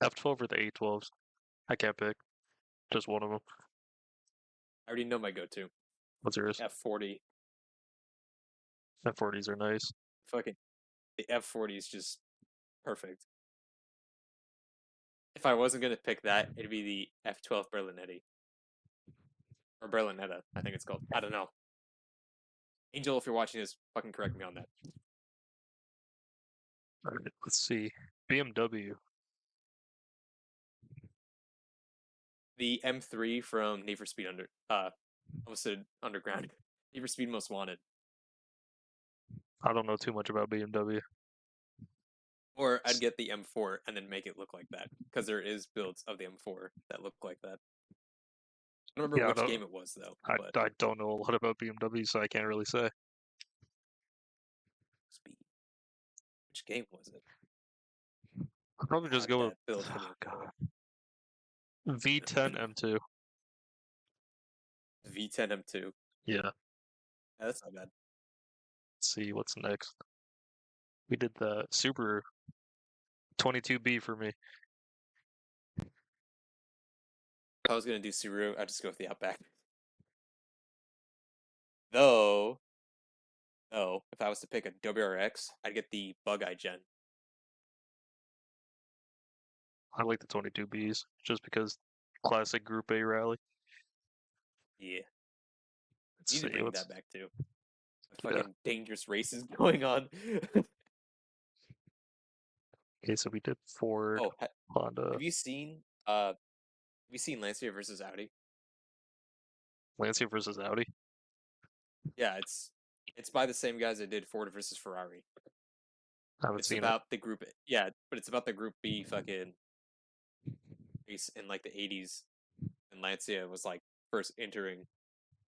F12 or the A12s. I can't pick. Just one of them. I already know my go-to. What's yours? F40. F40s are nice. Fucking the F40 is just perfect. If I wasn't gonna pick that, it'd be the F12 Berlinetti or Berlinetta. I think it's called. I don't know. Angel, if you're watching this, fucking correct me on that. Alright, let's see. BMW. The M3 from Need for Speed almost said Underground. Need for Speed Most Wanted. I don't know too much about BMW. Or I'd get the M4 and then make it look like that because there is builds of the M4 that look like that. I don't remember Yeah, which game it was though, but I don't know a lot about BMW, so I can't really say. Speed. Which game was it? I'll probably just Had go with that build for the oh, M4. God. V10 M2. V10 M2. Yeah. Yeah, that's not bad. Let's see what's next. We did the Super 22B for me. If I was gonna do Subaru, I'd just go with the Outback. Though, if I was to pick a WRX, I'd get the Bug-Eye Gen. I like the 22Bs just because classic Group A rally. Yeah, Let's need to see bring what's that back too. yeah. Fucking dangerous races going on. Okay, so we did Ford, Oh, Honda, have you seen have you seen Lancia versus Audi? Lancia versus Audi. Yeah, it's by the same guys that did Ford versus Ferrari. I haven't It's seen it. about the group, yeah, but it's about the Group B fucking race in like the 80s, and Lancia was like first entering,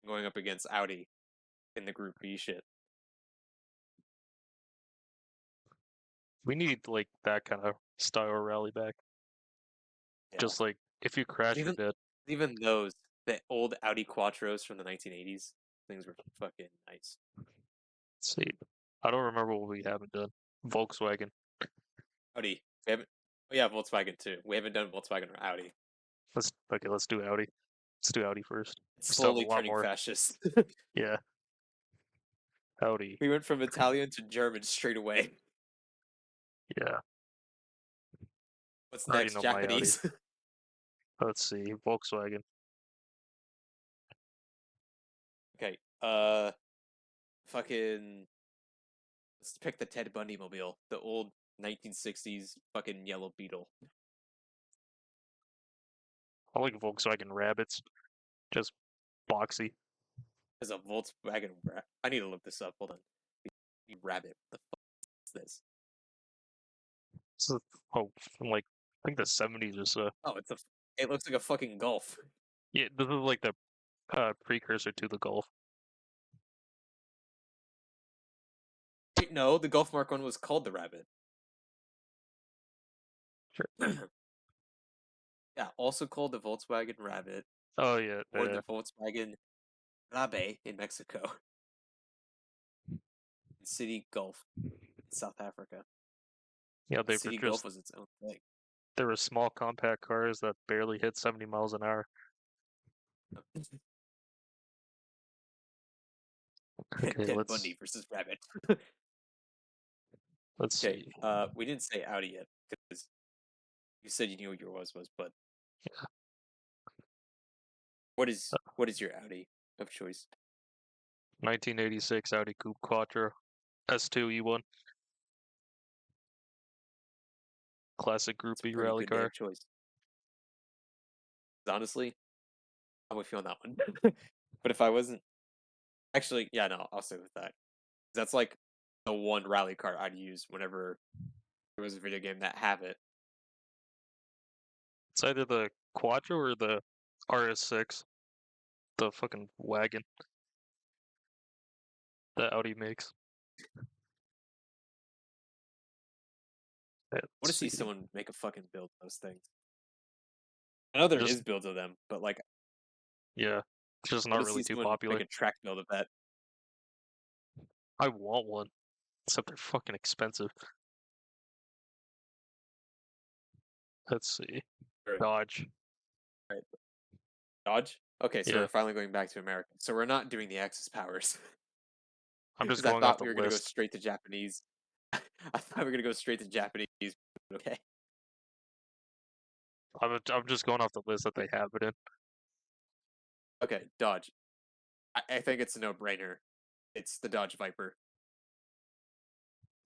going up against Audi in the Group B shit. We need like that kind of style rally back. Yeah, Just like if you crash, you're even dead. even those the old Audi Quattros from the 1980s things were fucking nice. Let's see. I don't remember what we haven't done. Volkswagen. Audi, we haven't. Oh yeah, Volkswagen too. We haven't done Volkswagen or Audi. Let's do Audi. Let's do Audi first. It's We still have a slowly lot turning more. fascist. Yeah. Audi. We went from Italian to German straight away. Yeah. What's I already next? know my Audi. Japanese. Let's see. Volkswagen. Okay. Fucking. Let's pick the Ted Bundy mobile, the old 1960s fucking yellow Beetle. I like Volkswagen Rabbits. Just boxy. As a Volkswagen. I need to look this up. Hold on. Rabbit. What the fuck is this? This is, oh, from like I think the 70s or so. Oh, it's a. It looks like a fucking Golf. Yeah, this is like the precursor to the Golf. Wait, no, the Golf Mark 1 was called the Rabbit. Sure. Yeah, also called the Volkswagen Rabbit Oh yeah, or the Volkswagen Rabe in Mexico. And City Golf in South Africa. yeah. They were City just Golf was its own thing. there were small compact cars that barely hit 70 miles an hour. Okay, Ted let's Bundy versus Rabbit. Let's Okay, see. we didn't say Audi yet because you said you knew what yours was, but what is your Audi of choice? 1986 Audi Coupe Quattro S2 E1 classic Group It's a B pretty rally good car. damn choice. Honestly, I'm with you on that one. But if I wasn't actually, yeah, no, I'll stay with that. That's like the one rally car I'd use whenever there was a video game that have it. It's either the Quattro or the RS6, the fucking wagon that Audi makes. I want to Let's see see. someone make a fucking build of those things. I know there Just is builds of them, but like yeah, it's just I not want to really see too someone make popular. a track build of that. I want one, except they're fucking expensive. Let's see. Right. Dodge. Right. Dodge? Okay, so Yeah, we're finally going back to America. So we're not doing the Axis powers. I'm just Because I going off thought the we were gonna go list. straight to Japanese. I thought we were gonna go straight to Japanese. But okay. I'm just going off the list that they have it in. Okay, Dodge. I think it's a no-brainer. It's the Dodge Viper.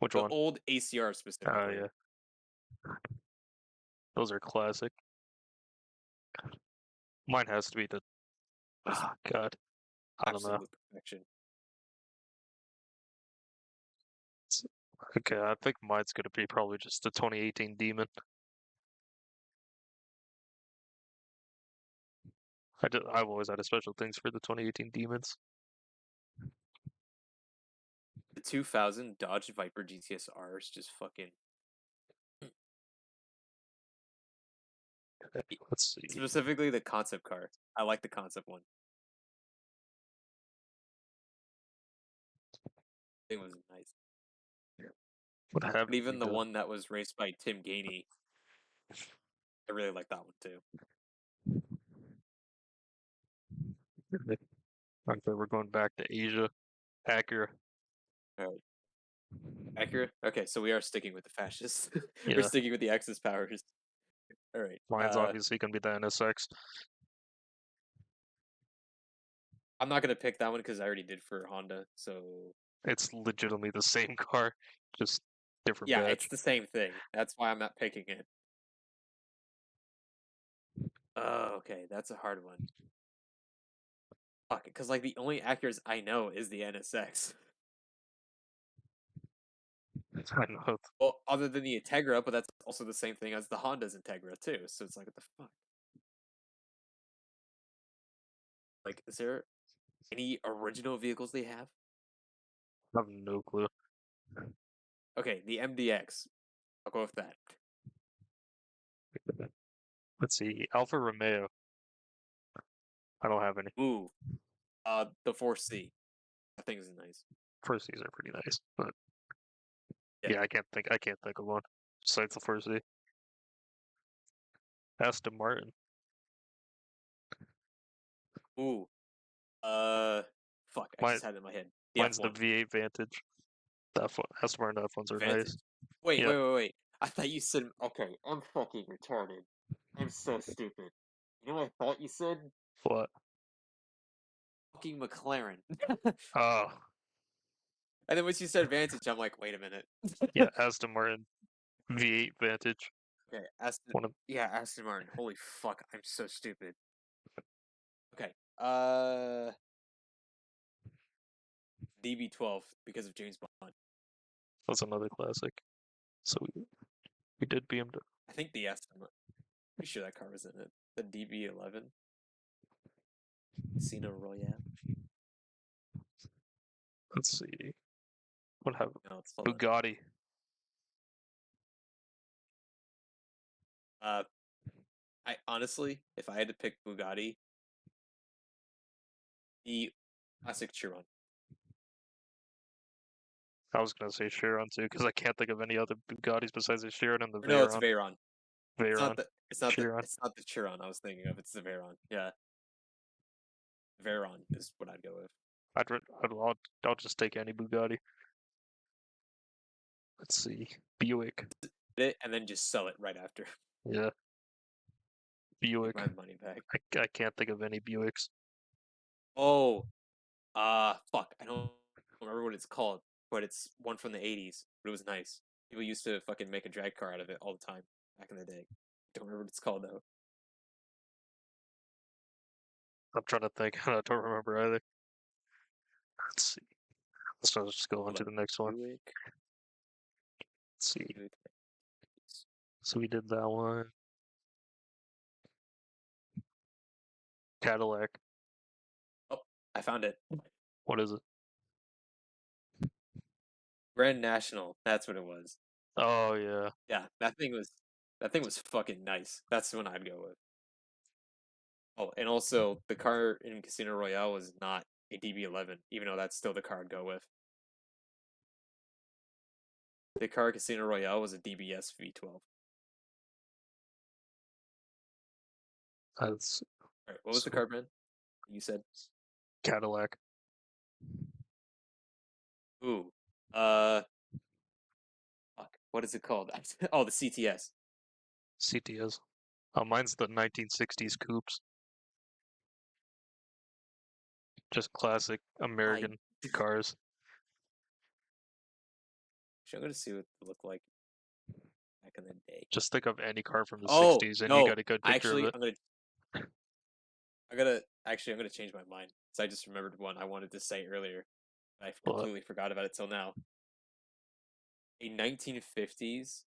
Which The one? old ACR Oh specifically. yeah, those are classic. Mine has to be the. Just Oh, God, I don't know. absolute perfection. Okay, I think mine's gonna be probably just the 2018 Demon. I've always had a special things for the 2018 Demons. The 2000 Dodge Viper GTS-R is just fucking... Let's see. Specifically the concept car. I like the concept one. It was nice. What And haven't we even the done? one that was raced by Tim Gainey, I really like that one too. Okay, we're going back to Asia. Acura. Alright. Acura? Okay, so we are sticking with the fascists. We're Yeah, sticking with the Axis powers. Alright. mine's obviously gonna be the NSX. I'm not gonna pick that one because I already did for Honda, so It's legitimately the same car, just different yeah, it's badge. the same thing. That's why I'm not picking it. Oh, okay, that's a hard one. Fuck, because like the only Acuras I know is the NSX. I know. Well, other than the Integra, but that's also the same thing as the Honda's Integra too. So it's like, what the fuck? Like, is there any original vehicles they have? I have no clue. Okay, the MDX. I'll go with that. Let's see. Alfa Romeo. I don't have any. Ooh, the 4C. That thing is nice. First C's are pretty nice, but Yeah. yeah, I can't think of one besides the first C. Aston Martin. Ooh, fuck, I Mine, just had it in my head. The mine's the F1. V8 Vantage. The F1, Aston Martin F1s are Vantage. nice. Wait, Yeah. wait, wait, wait. I thought you said. Okay, I'm fucking retarded. I'm so stupid. You know what I thought you said? What? Fucking McLaren. Oh, And then once you said Vantage, I'm like, wait a minute. yeah, Aston Martin V8 Vantage. Okay, Aston. One of Yeah, Aston Martin. Holy fuck, I'm so stupid. Okay, DB12 because of James Bond. that's another classic. So we did BMW. I think the Aston. Pretty sure that car was in it. The DB11 Casino Royale. Let's see. What have No, it's still Bugatti? I honestly, if I had to pick Bugatti, the classic Chiron. I was gonna say Chiron too, because I can't think of any other Bugattis besides the Chiron and the Or no, it's Veyron. Veyron. It's not Veyron. the. Chiron. It's not the Chiron I was thinking of. It's the Veyron. Yeah, Veyron is what I'd go with. I'll just take any Bugatti. Let's see. Buick. it and then just sell it right after. Yeah. Get Buick. my money back. I can't think of any Buicks. Oh, fuck. I don't remember what it's called, but it's one from the 80s. But it was nice. People used to fucking make a drag car out of it all the time back in the day. Don't remember what it's called though. I'm trying to think. I don't remember either. Let's see. Let's just go on Hold to up. the next one. Buick. Let's see. Buick. So we did that one. Cadillac. Oh, I found it. What is it? Grand National. That's what it was. Oh yeah. Yeah, that thing was fucking nice. That's the one I'd go with. Oh, and also the car in Casino Royale was not a DB11, even though that's still the car I'd go with. The car at Casino Royale was a DBS V12. That's All right, what was the so car brand? You said, Cadillac. ooh, fuck, what is it called? Oh, the CTS. CTS. Mine's the 1960s coupes. Just classic I, American cars. I'm gonna see what it looked like back in the day. Just think of any car from the Oh 60s and you no, got a good picture of actually, it. I'm gonna change my mind because I just remembered one I wanted to say earlier. I But completely forgot about it till now. A 1950s,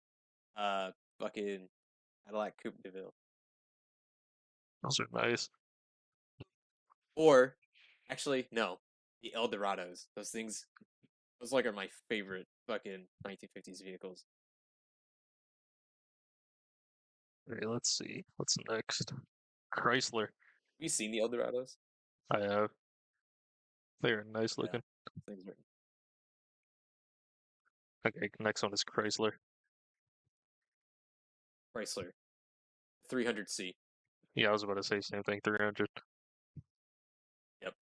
uh, fucking Cadillac Coupe de Ville. those are nice. Or, actually, no, the Eldorados. Those like are my favorite fucking 1950s vehicles. Okay, let's see. What's next? Chrysler. Have you seen the Eldorados? I have. They're nice Yeah, looking. things are Okay, next one is Chrysler. Chrysler 300C. Yeah, I was about to say same thing. 300. Yep,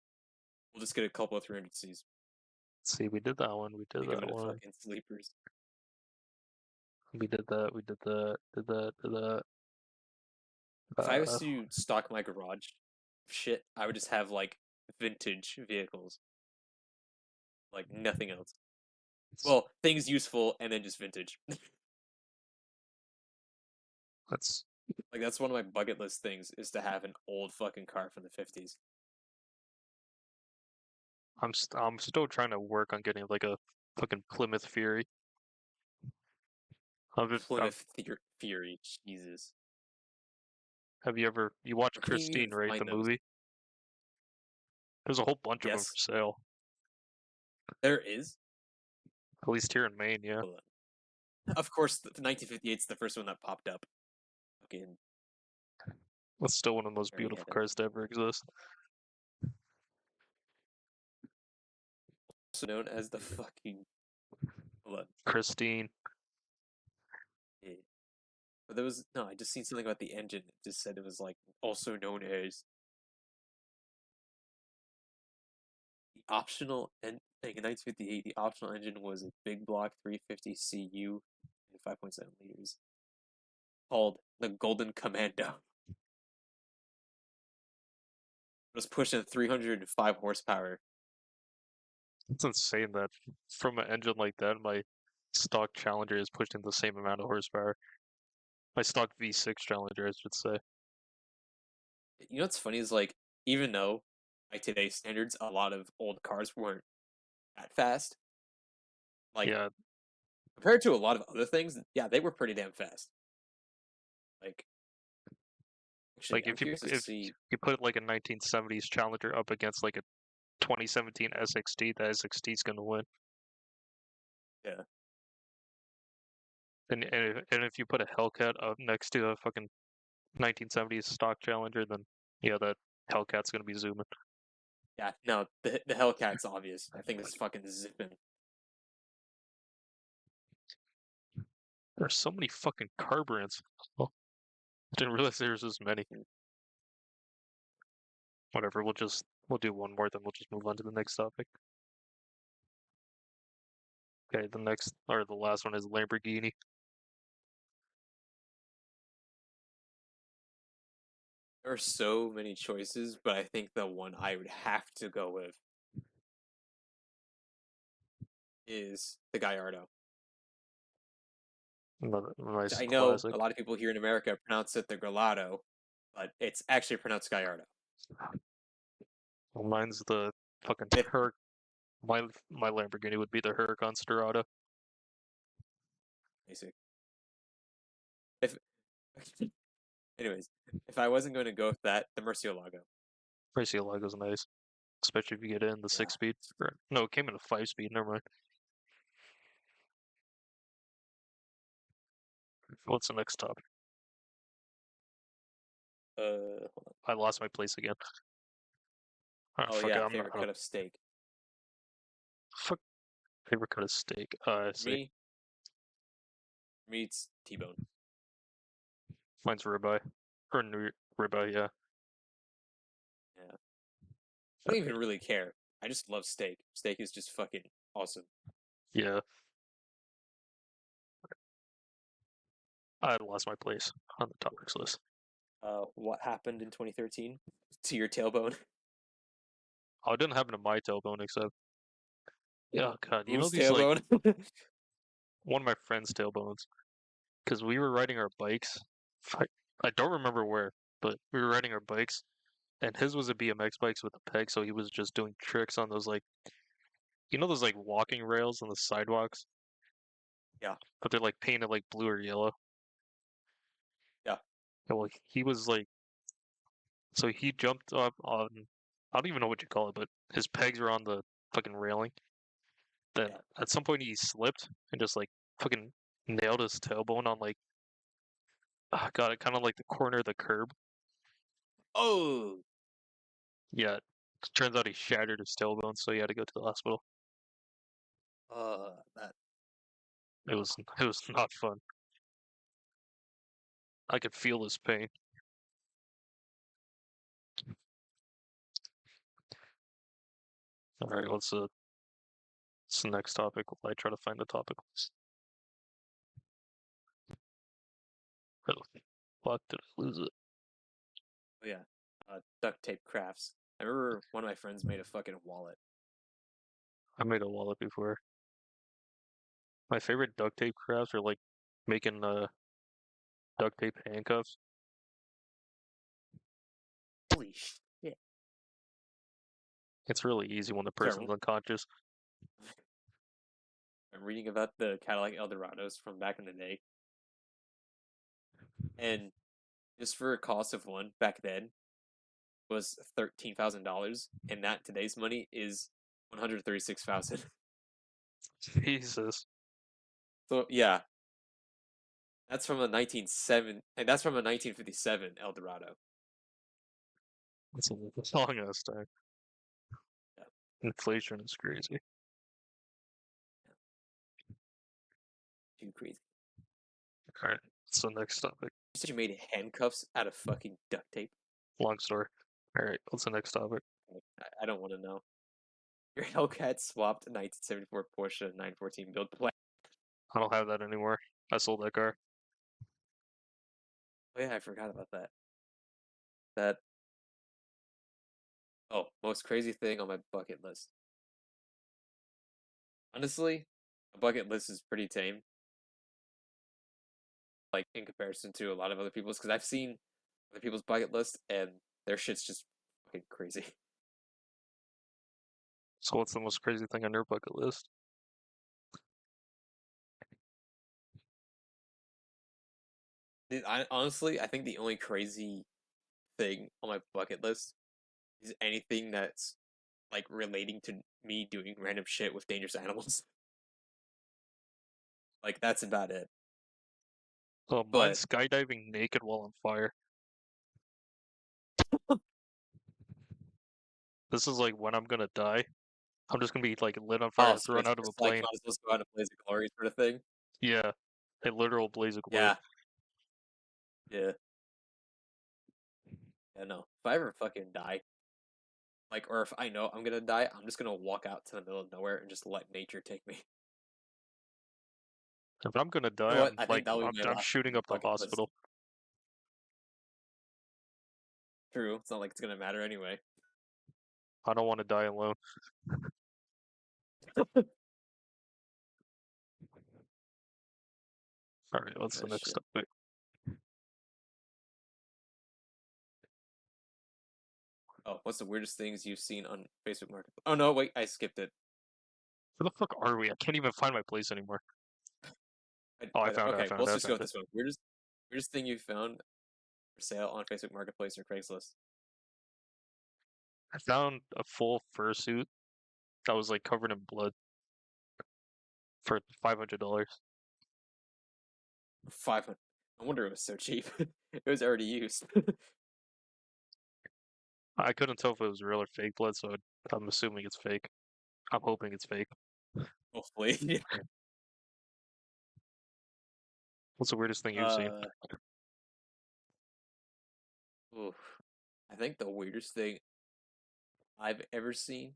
we'll just get a couple of 300Cs. Let's see, we did that one. We did Think of that it as one. fucking sleepers. We did that. We did that. Did that. Did that. If I was to stock my garage shit, I would just have like vintage vehicles, like nothing else. Well, things useful and then just vintage. Let's. Like that's one of my bucket list things is to have an old fucking car from the 50s. I'm still trying to work on getting like a fucking Plymouth Fury. Plymouth Fury, Jesus. Have you watched Where can you even Christine, right? The find those? movie. There's a whole bunch of them for Yes, sale. there is. At least here in Maine, yeah. Hold on. Of course, the 1958 is the first one that popped up. Fucking That's still one of the most very beautiful head. cars to ever exist. Also known as the fucking. Hold on. Christine. Yeah. But there was no. I just seen something about the engine. It just said it was like also known as the optional and like in 1958. The optional engine was a big block 350 CU and 5.7 liters called the Golden Commando. It was pushing 305 horsepower. It's insane that from an engine like that, my stock Challenger is pushing the same amount of horsepower. My stock V6 Challenger, I should say. You know what's funny is like even though by today's standards a lot of old cars weren't that fast, like Yeah, compared to a lot of other things, yeah, they were pretty damn fast. Like actually, like I'm curious to if see. you put like a 1970s Challenger up against like a 2017 SXT, the SXT is gonna win. Yeah, And if you put a Hellcat up next to a fucking 1970s stock Challenger, then yeah, that Hellcat's gonna be zooming. yeah, no, the Hellcat's obvious. I think this is fucking zipping. There's so many fucking car brands. Oh, didn't realize there was this many. Whatever, we'll do one more, then we'll just move on to the next topic. Okay, the next or the last one is Lamborghini. There are so many choices, but I think the one I would have to go with is the Gallardo. Another Which nice I know classic. a lot of people here in America pronounce it the Gelato, but it's actually pronounced Gallardo. Well, mine's the fucking If Hur. My Lamborghini would be the Huracan Storado. basic. If anyways, if I wasn't going to go with that, the Murcielago. Murcielago's nice, especially if you get it in the Yeah. 6-speed. No, it came in a 5-speed. Never mind. What's the next topic? Hold on. I lost my place again. Oh Fuck it. yeah, I'm not favorite gonna. cut of steak. Fuck. Favorite cut of steak. I see. Me, it's T-bone. Mine's ribeye. Or ribeye, yeah. Yeah. I don't even really care. I just love steak. Steak is just fucking awesome. Yeah. I lost my place on the topics list. What happened in 2013 to your tailbone? Oh, it didn't happen to my tailbone except. Yeah, God. You know Whose these, like, tailbone? one of my friend's tailbones. Because we were riding our bikes. I, I don't remember where, but we were riding our bikes. And his was a BMX bikes with a peg, so he was just doing tricks on those, like, those, like, walking rails on the sidewalks? Yeah. But they're, like, painted, like, blue or yellow. Yeah. And, well, he was, like, so he jumped up on, I don't even know what you call it, but his pegs were on the fucking railing. Then Yeah. at some point he slipped and just, like, fucking nailed his tailbone on, like, got it kind of like the corner of the curb. Oh, Yeah, turns out he shattered his tailbone, so he had to go to the hospital. that. It was not fun. I could feel his pain. All right, what's the next topic? While I try to find the topic. Where the fuck did I lose it? Oh yeah. Duct tape crafts. I remember one of my friends made a fucking wallet. I made a wallet before. My favorite duct tape crafts are like making duct tape handcuffs. Holy shit! It's really easy when the Sorry, person's unconscious. I'm reading about the Cadillac Eldorados from back in the day, and just for a cost of one back then was $13,000, and that today's money is 136,000. Jesus, So yeah, that's from a 1957. And that's from a 1957 Eldorado. that's a long ass time. Yeah. Inflation is crazy. Too crazy. All right, so next topic. You said you made handcuffs out of fucking duct tape. Long story. All right, what's the next topic? I don't want to know. Your Hellcat swapped a 1974 Porsche 914 build plate. I don't have that anymore. I sold that car. Oh yeah, I forgot about that. That. Oh, most crazy thing on my bucket list. Honestly, a bucket list is pretty tame. Like in comparison to a lot of other people's, because I've seen other people's bucket list and their shit's just fucking crazy. So what's the most crazy thing on your bucket list? Honestly, I think the only crazy thing on my bucket list is anything that's like relating to me doing random shit with dangerous animals. Like that's about it. But Mine's skydiving naked while on fire. This is like when I'm gonna die. I'm just gonna be like lit on fire oh, and so thrown it's out of a just like plane. might as well go out and blaze the glory sort of thing. Yeah, a literal blaze of glory. Yeah, yeah, yeah. No, if I ever fucking die, like, or if I know I'm gonna die, I'm just gonna walk out to the middle of nowhere and just let nature take me. If I'm gonna You die, know what? I think that'll be my I'm last shooting up the bucket list. hospital. True. It's not like it's gonna matter anyway. I don't want to die alone. All right, what's the Oh, next shit. topic? Oh, what's the weirdest things you've seen on Facebook Marketplace? Oh no, wait, I skipped it. Where the fuck are we? I can't even find my place anymore. Oh, I found it. I Okay, well, found it. let's I just go found with it. this one. Weirdest thing you found for sale on Facebook Marketplace or Craigslist? I found a full fursuit that was like covered in blood for $500. 500. No wonder it was so cheap. It was already used. I couldn't tell if it was real or fake blood, so I'm assuming it's fake. I'm hoping it's fake. Hopefully. What's the weirdest thing you've seen? uh, oof. I think the weirdest thing I've ever seen.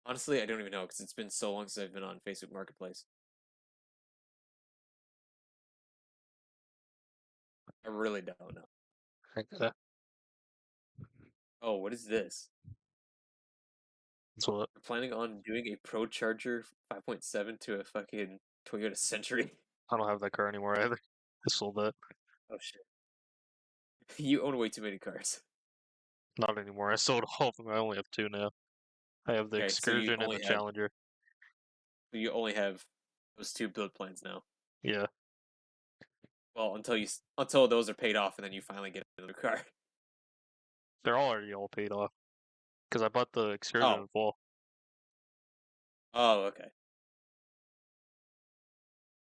Honestly, I don't even know because it's been so long since I've been on Facebook Marketplace. I really don't know. Oh, what is this? That's what We're planning on doing a Pro Charger 5.7 to a fucking Toyota Century. I don't have that car anymore either. I sold that. Oh shit. You own way too many cars. Not anymore. I sold all of them. I only have two now. I have the Okay, Excursion and the Challenger. you only have those two build plans now. Yeah, Well, until those are paid off, and then you finally get another car. they're already all paid off. Because I bought the Excursion Oh, in full. oh, okay.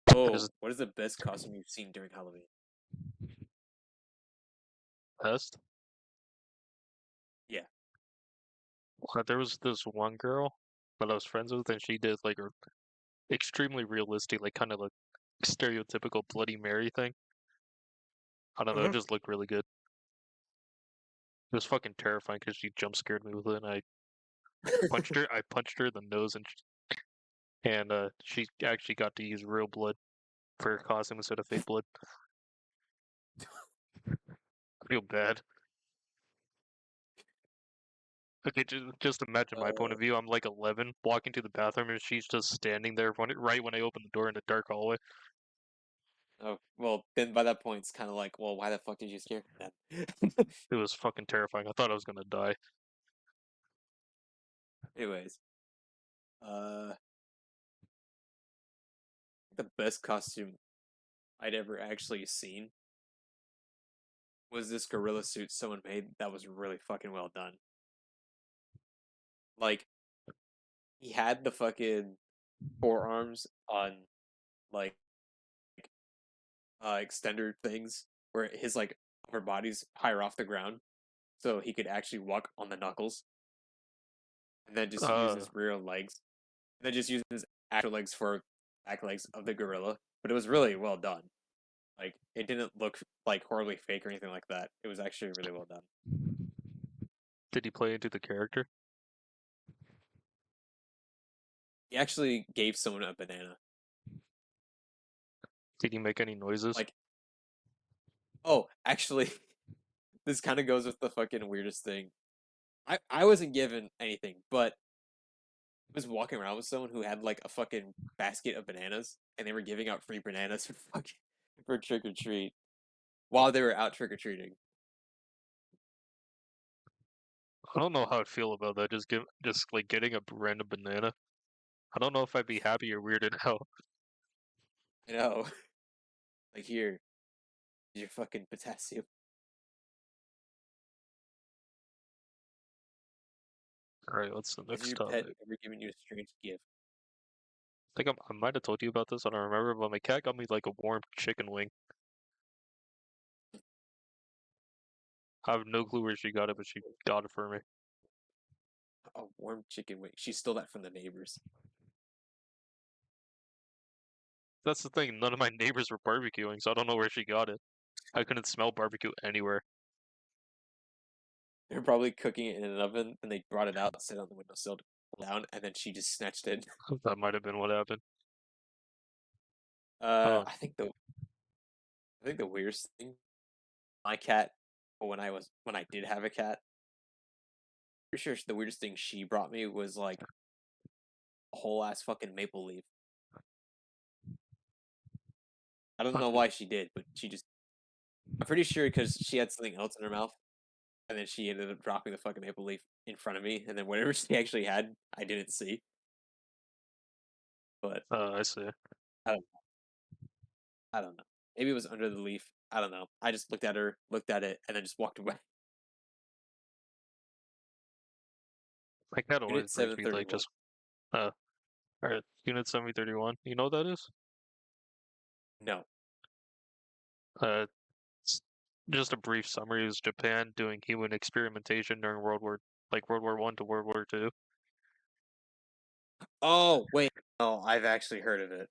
There's Oh, what is the best costume you've seen during Halloween? a test. Yeah. There was this one girl that I was friends with, and she did like a extremely realistic, like kind of like stereotypical Bloody Mary thing. I don't know. It Uh-huh. just looked really good. It was fucking terrifying because she jump scared me with it, and I punched her. I punched her in the nose, and she actually got to use real blood for her costume instead of fake blood. I feel bad. Okay, just imagine my point Uh, of view. I'm like 11, walking to the bathroom, and she's just standing there right when I open the door in the dark hallway. oh, well, then by that point, it's kind of like, well, why the fuck did you scare me then? It was fucking terrifying. I thought I was gonna die. Anyways, uh, the best costume I'd ever actually seen was this gorilla suit someone made that was really fucking well done. Like, he had the fucking forearms on, like, extender things where his, like, upper body's higher off the ground, so he could actually walk on the knuckles, and then just use Uh, his rear legs, and then just use his actual legs for back legs of the gorilla. But it was really well done. Like, it didn't look like horribly fake or anything like that. It was actually really well done. did he play into the character? He actually gave someone a banana. Did he make any noises? Like, oh, actually, this kind of goes with the fucking weirdest thing. I wasn't given anything, but I was walking around with someone who had like a fucking basket of bananas, and they were giving out free bananas for fucking for trick or treat while they were out trick or treating. I don't know how I'd feel about that. Just like getting a random banana. I don't know if I'd be happy or weirded out. I know, like here, your fucking potassium. All right, what's the Has next your pet topic? ever given you a strange gift? I think I might have told you about this. I don't remember, but my cat got me like a warm chicken wing. I have no clue where she got it, but she got it for me. A warm chicken wing. She stole that from the neighbors. That's the thing. None of my neighbors were barbecuing, so I don't know where she got it. I couldn't smell barbecue anywhere. They're probably cooking it in an oven, and they brought it out and set it on the windowsill down, and then she just snatched it. That might have been what happened. I don't. I think the weirdest thing, my cat, or when I did have a cat, pretty sure the weirdest thing she brought me was like a whole ass fucking maple leaf. I don't know why she did, but she just. I'm pretty sure because she had something else in her mouth, and then she ended up dropping the fucking maple leaf in front of me, and then whatever she actually had, I didn't see. But I see. I don't, I don't know. Maybe it was under the leaf. I don't know. I just looked at her, looked at it, and then just walked away. My cat always Unit brings me like 731. just alright, Unit 7031. You know what that is? No. Uh, it's just a brief summary is Japan doing human experimentation during World War One to World War Two. Oh, wait. Oh, I've actually heard of it.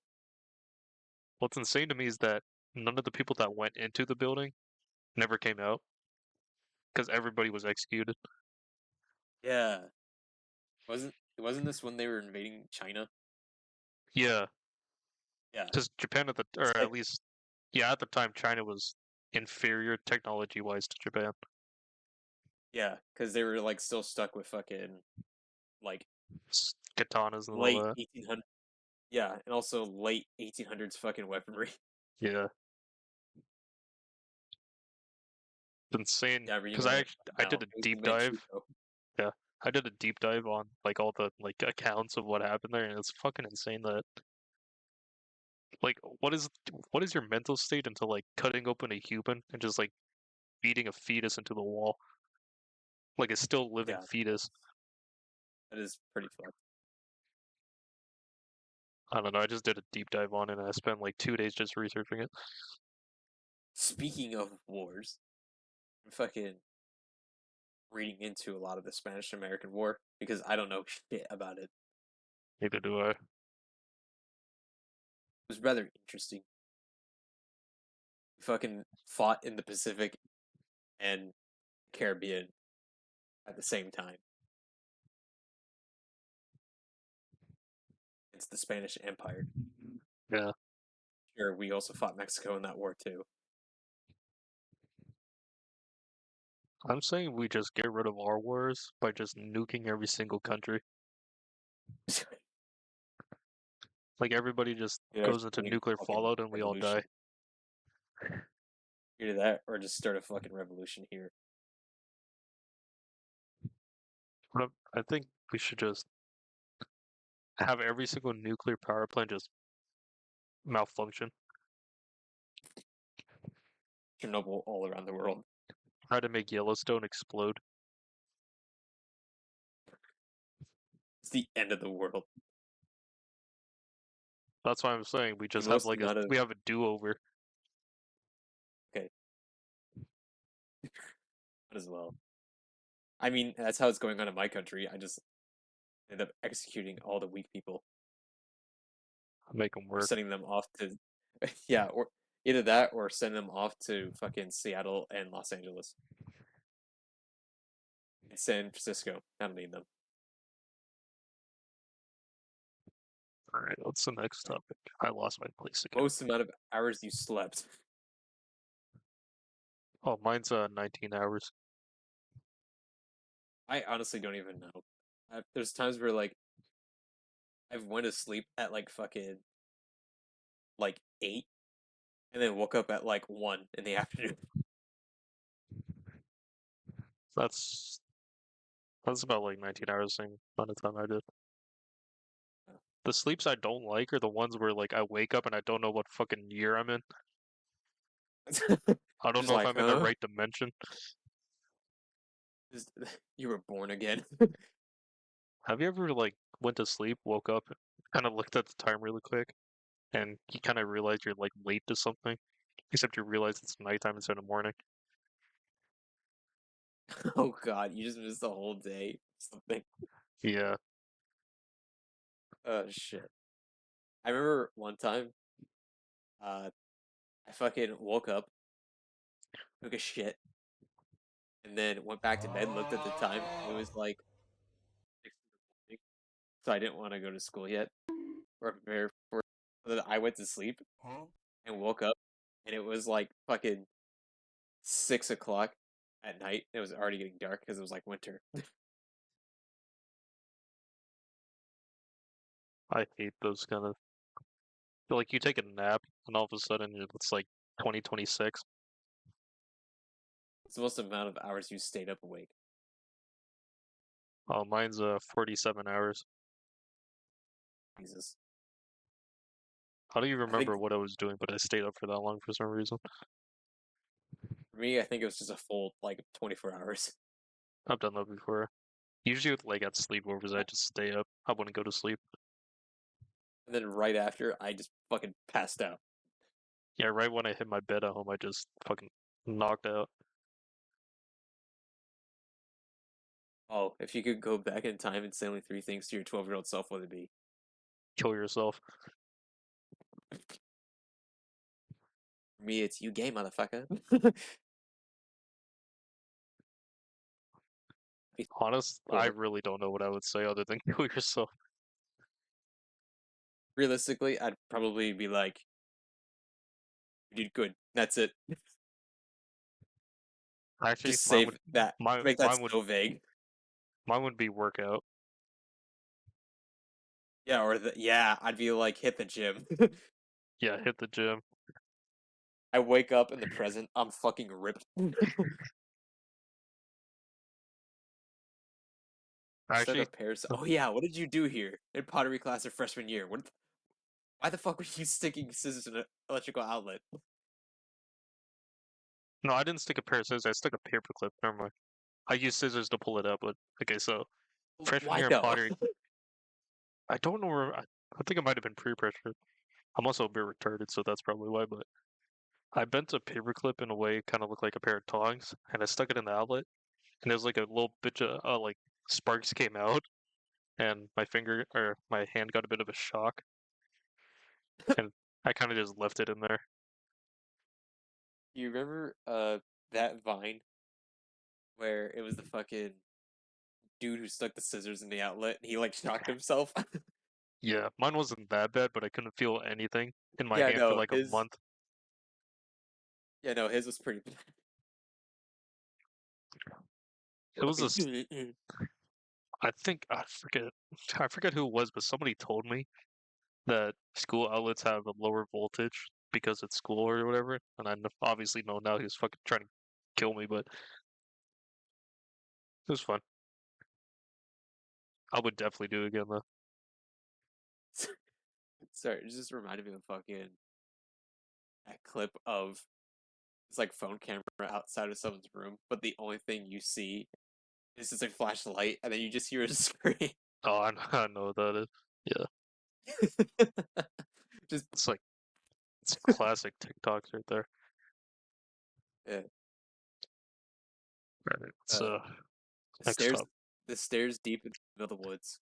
What's insane to me is that none of the people that went into the building never came out because everybody was executed. Yeah. Wasn't this when they were invading China? Yeah, Yeah. because Japan at the It's or like at least yeah at the time China was inferior technology wise to Japan. yeah, because they were like still stuck with fucking like Katanas and all late that. 1800. Yeah, and also late 1800s fucking weaponry. Yeah, it's insane Yeah, reading because about it I now. did a It was deep in dive. Manchukuo. Yeah, I did a deep dive on like all the like accounts of what happened there, and it's fucking insane that like what is your mental state into like cutting open a human and just like beating a fetus into the wall, like a still living Yeah, fetus. that is pretty fucked. I don't know. I just did a deep dive on it, and I spent like 2 days just researching it. Speaking of wars, I'm fucking reading into a lot of the Spanish American War because I don't know shit about it. It Neither do I. was rather interesting. We fucking fought in the Pacific and Caribbean at the same time. It's the Spanish Empire. Yeah, Sure, we also fought Mexico in that war too. I'm saying we just get rid of our wars by just nuking every single country. Like everybody just Either goes into starting a nuclear fucking fallout and we all die. revolution. Either that or just start a fucking revolution here. But I think we should just have every single nuclear power plant just malfunction. Chernobyl all around the world. Try to make Yellowstone explode. It's the end of the world. That's why I'm saying we The just have most like amount of we have a do-over. okay as well. I mean, that's how it's going on in my country. I just end up executing all the weak people, Make them or work. sending them off to yeah, or either that or send them off to fucking Seattle and Los Angeles and San Francisco. I don't need them. All right, what's the next topic? I lost my place again. Most amount of hours you slept. Oh, mine's 19 hours. I honestly don't even know. There's times where like I've went to sleep at like fucking like 8 and then woke up at like 1 in the afternoon. That's about like 19 hours the same amount of time I did. The sleeps I don't like are the ones where like I wake up and I don't know what fucking year I'm in. I don't Just know if like, I'm in the huh? right dimension. Just, you were born again. Have you ever like went to sleep, woke up, kind of looked at the time really quick, and you kind of realize you're like late to something, except you realize it's nighttime instead of morning. Oh god, you just missed the whole day. Something. Yeah, Oh shit. I remember one time, uh, I fucking woke up, took a shit, and then went back to bed, looked at the time, and it was like 6 in the morning. so I didn't want to go to school yet or prepare for. Then I went to sleep and woke up, and it was like fucking 6 o'clock at night. It was already getting dark because it was like winter. I hate those kind of like you take a nap and all of a sudden it's like 2026. It's the most amount of hours you stayed up awake. Oh, mine's 47 hours. Jesus. How do you I think remember what I was doing, but I stayed up for that long for some reason? for me, I think it was just a full like 24 hours. I've done that before. Usually with like at sleepovers, I just stay up. I wouldn't go to sleep. And then right after, I just fucking passed out. Yeah, right when I hit my bed at home, I just fucking knocked out. Oh, if you could go back in time and say only three things to your 12-year-old self, what would it be? Kill yourself. For me, it's you gay, motherfucker. Be Honest, I poor. really don't know what I would say other than kill yourself. Realistically, I'd probably be like, you did good. That's it. Actually, Just save that. mine Make that mine would so vague. mine would be workout. Yeah, or yeah, I'd be like, hit the gym. Yeah, hit the gym. I wake up in the present, I'm fucking ripped. Stuck a Actually, pair. Oh yeah, what did you do here in pottery class of freshman year? Why the fuck were you sticking scissors in an electrical outlet? no, I didn't stick a pair of scissors. I stuck a paper clip. Never mind. I used scissors to pull it up, but okay, so freshman Why year in though? pottery, I don't know where. I think it might have been pre-pressure. I'm also a bit retarded, so that's probably why. But I bent a paperclip in a way kind of looked like a pair of tongs, and I stuck it in the outlet, and there's like a little bit of like sparks came out, and my finger or my hand got a bit of a shock, and I kind of just left it in there. You remember that Vine where it was the fucking dude who stuck the scissors in the outlet and he like shocked himself? Yeah, mine wasn't that bad, but I couldn't feel anything in my Yeah, hand for no, like a his month. yeah, no, his was pretty bad. It was this. I forget who it was, but somebody told me that school outlets have a lower voltage because it's school or whatever, and obviously know now he was fucking trying to kill me, but it was fun. I would definitely do it again though. Sorry, it just reminded me of fucking that clip of it's like phone camera outside of someone's room, but the only thing you see is just a flashlight, and then you just hear a scream. Oh, I know what that is. Yeah, Just it's like it's classic TikToks right there. yeah, Right, it's uh, next stairs, up. the stairs deep in the middle of the woods.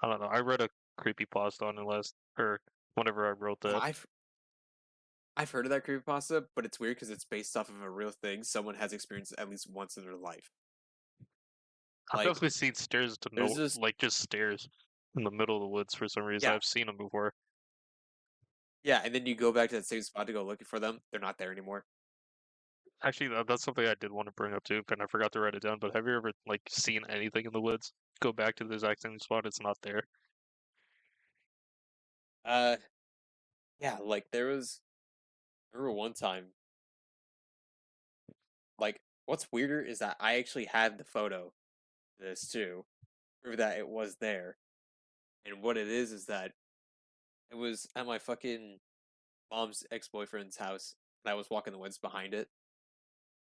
I don't know. I read a creepy pasta on it last or whenever I wrote Oh, that. I've heard of that creepypasta, but it's weird because it's based off of a real thing someone has experienced at least once in their life. I've Like, definitely seen stairs to there's no this, like just stairs in the middle of the woods for some reason. yeah, I've seen them before. yeah, and then you go back to that same spot to go looking for them. They're not there anymore. Actually, that's something I did want to bring up too, and I forgot to write it down. But have you ever like seen anything in the woods? Go back to the exact same spot, it's not there. Uh, yeah, like I remember one time, like, what's weirder is that I actually had the photo of this too, prove that it was there. And what it is that it was at my fucking mom's ex-boyfriend's house, and I was walking the woods behind it.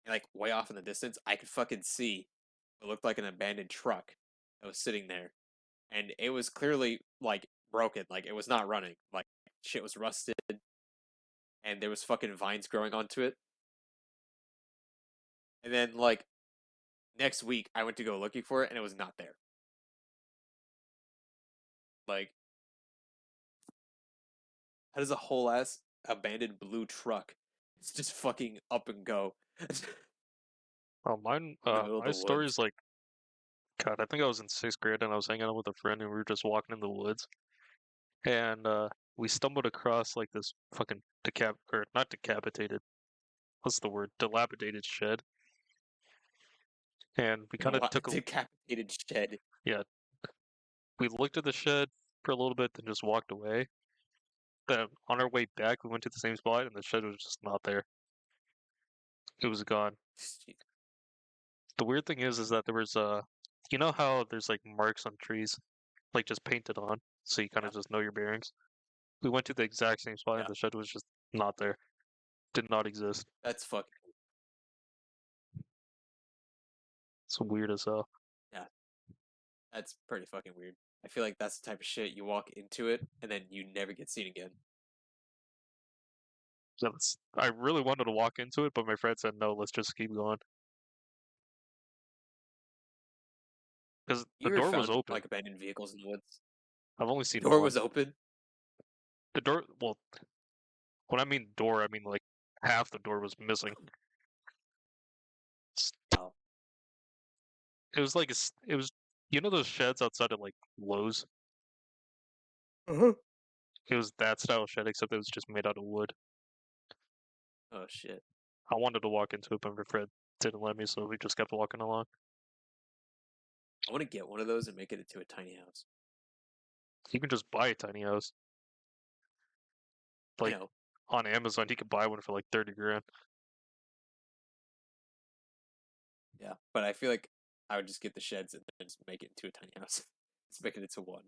And like way off in the distance, I could fucking see what looked like an abandoned truck that was sitting there. And it was clearly like broken, like it was not running. Like shit was rusted and there was fucking vines growing onto it. And then like next week I went to go looking for it and it was not there. Like how does a whole ass abandoned blue truck it's just fucking up and go Oh, mine. in the middle of My the story woods? is like God, I think I was in 6th grade and I was hanging out with a friend and we were just walking in the woods and we stumbled across like this fucking or not decapitated. What's the word? Dilapidated shed. And we kind of What? took a Decapitated shed. yeah, we looked at the shed for a little bit and just walked away. Then on our way back, we went to the same spot and the shed was just not there. It was gone. The weird thing is that there was you know how there's like marks on trees, like just painted on, so you kind Yeah, of just know your bearings. We went to the exact same spot and yeah. the shed was just not there. Did not exist. That's fucking It's weird as hell. yeah. That's pretty fucking weird. I feel like that's the type of shit you walk into it and then you never get seen again. I really wanted to walk into it, but my friend said no. Let's just keep going because the You ever door was found open. like abandoned vehicles in the woods? I've only The seen door one. was open. The door. Well, when I mean door, I mean like half the door was missing. Oh. It was like it was. You know those sheds outside of like Lowe's? Uh-huh. It was that style shed, except it was just made out of wood. Oh shit. I wanted to walk into it, but my friend didn't let me, so we just kept walking along. I want to get one of those and make it into a tiny house. You can just buy a tiny house. I Like know. on Amazon, you could buy one for like 30 grand. Yeah. But I feel like I would just get the sheds and then just make it into a tiny house. Just make it into one.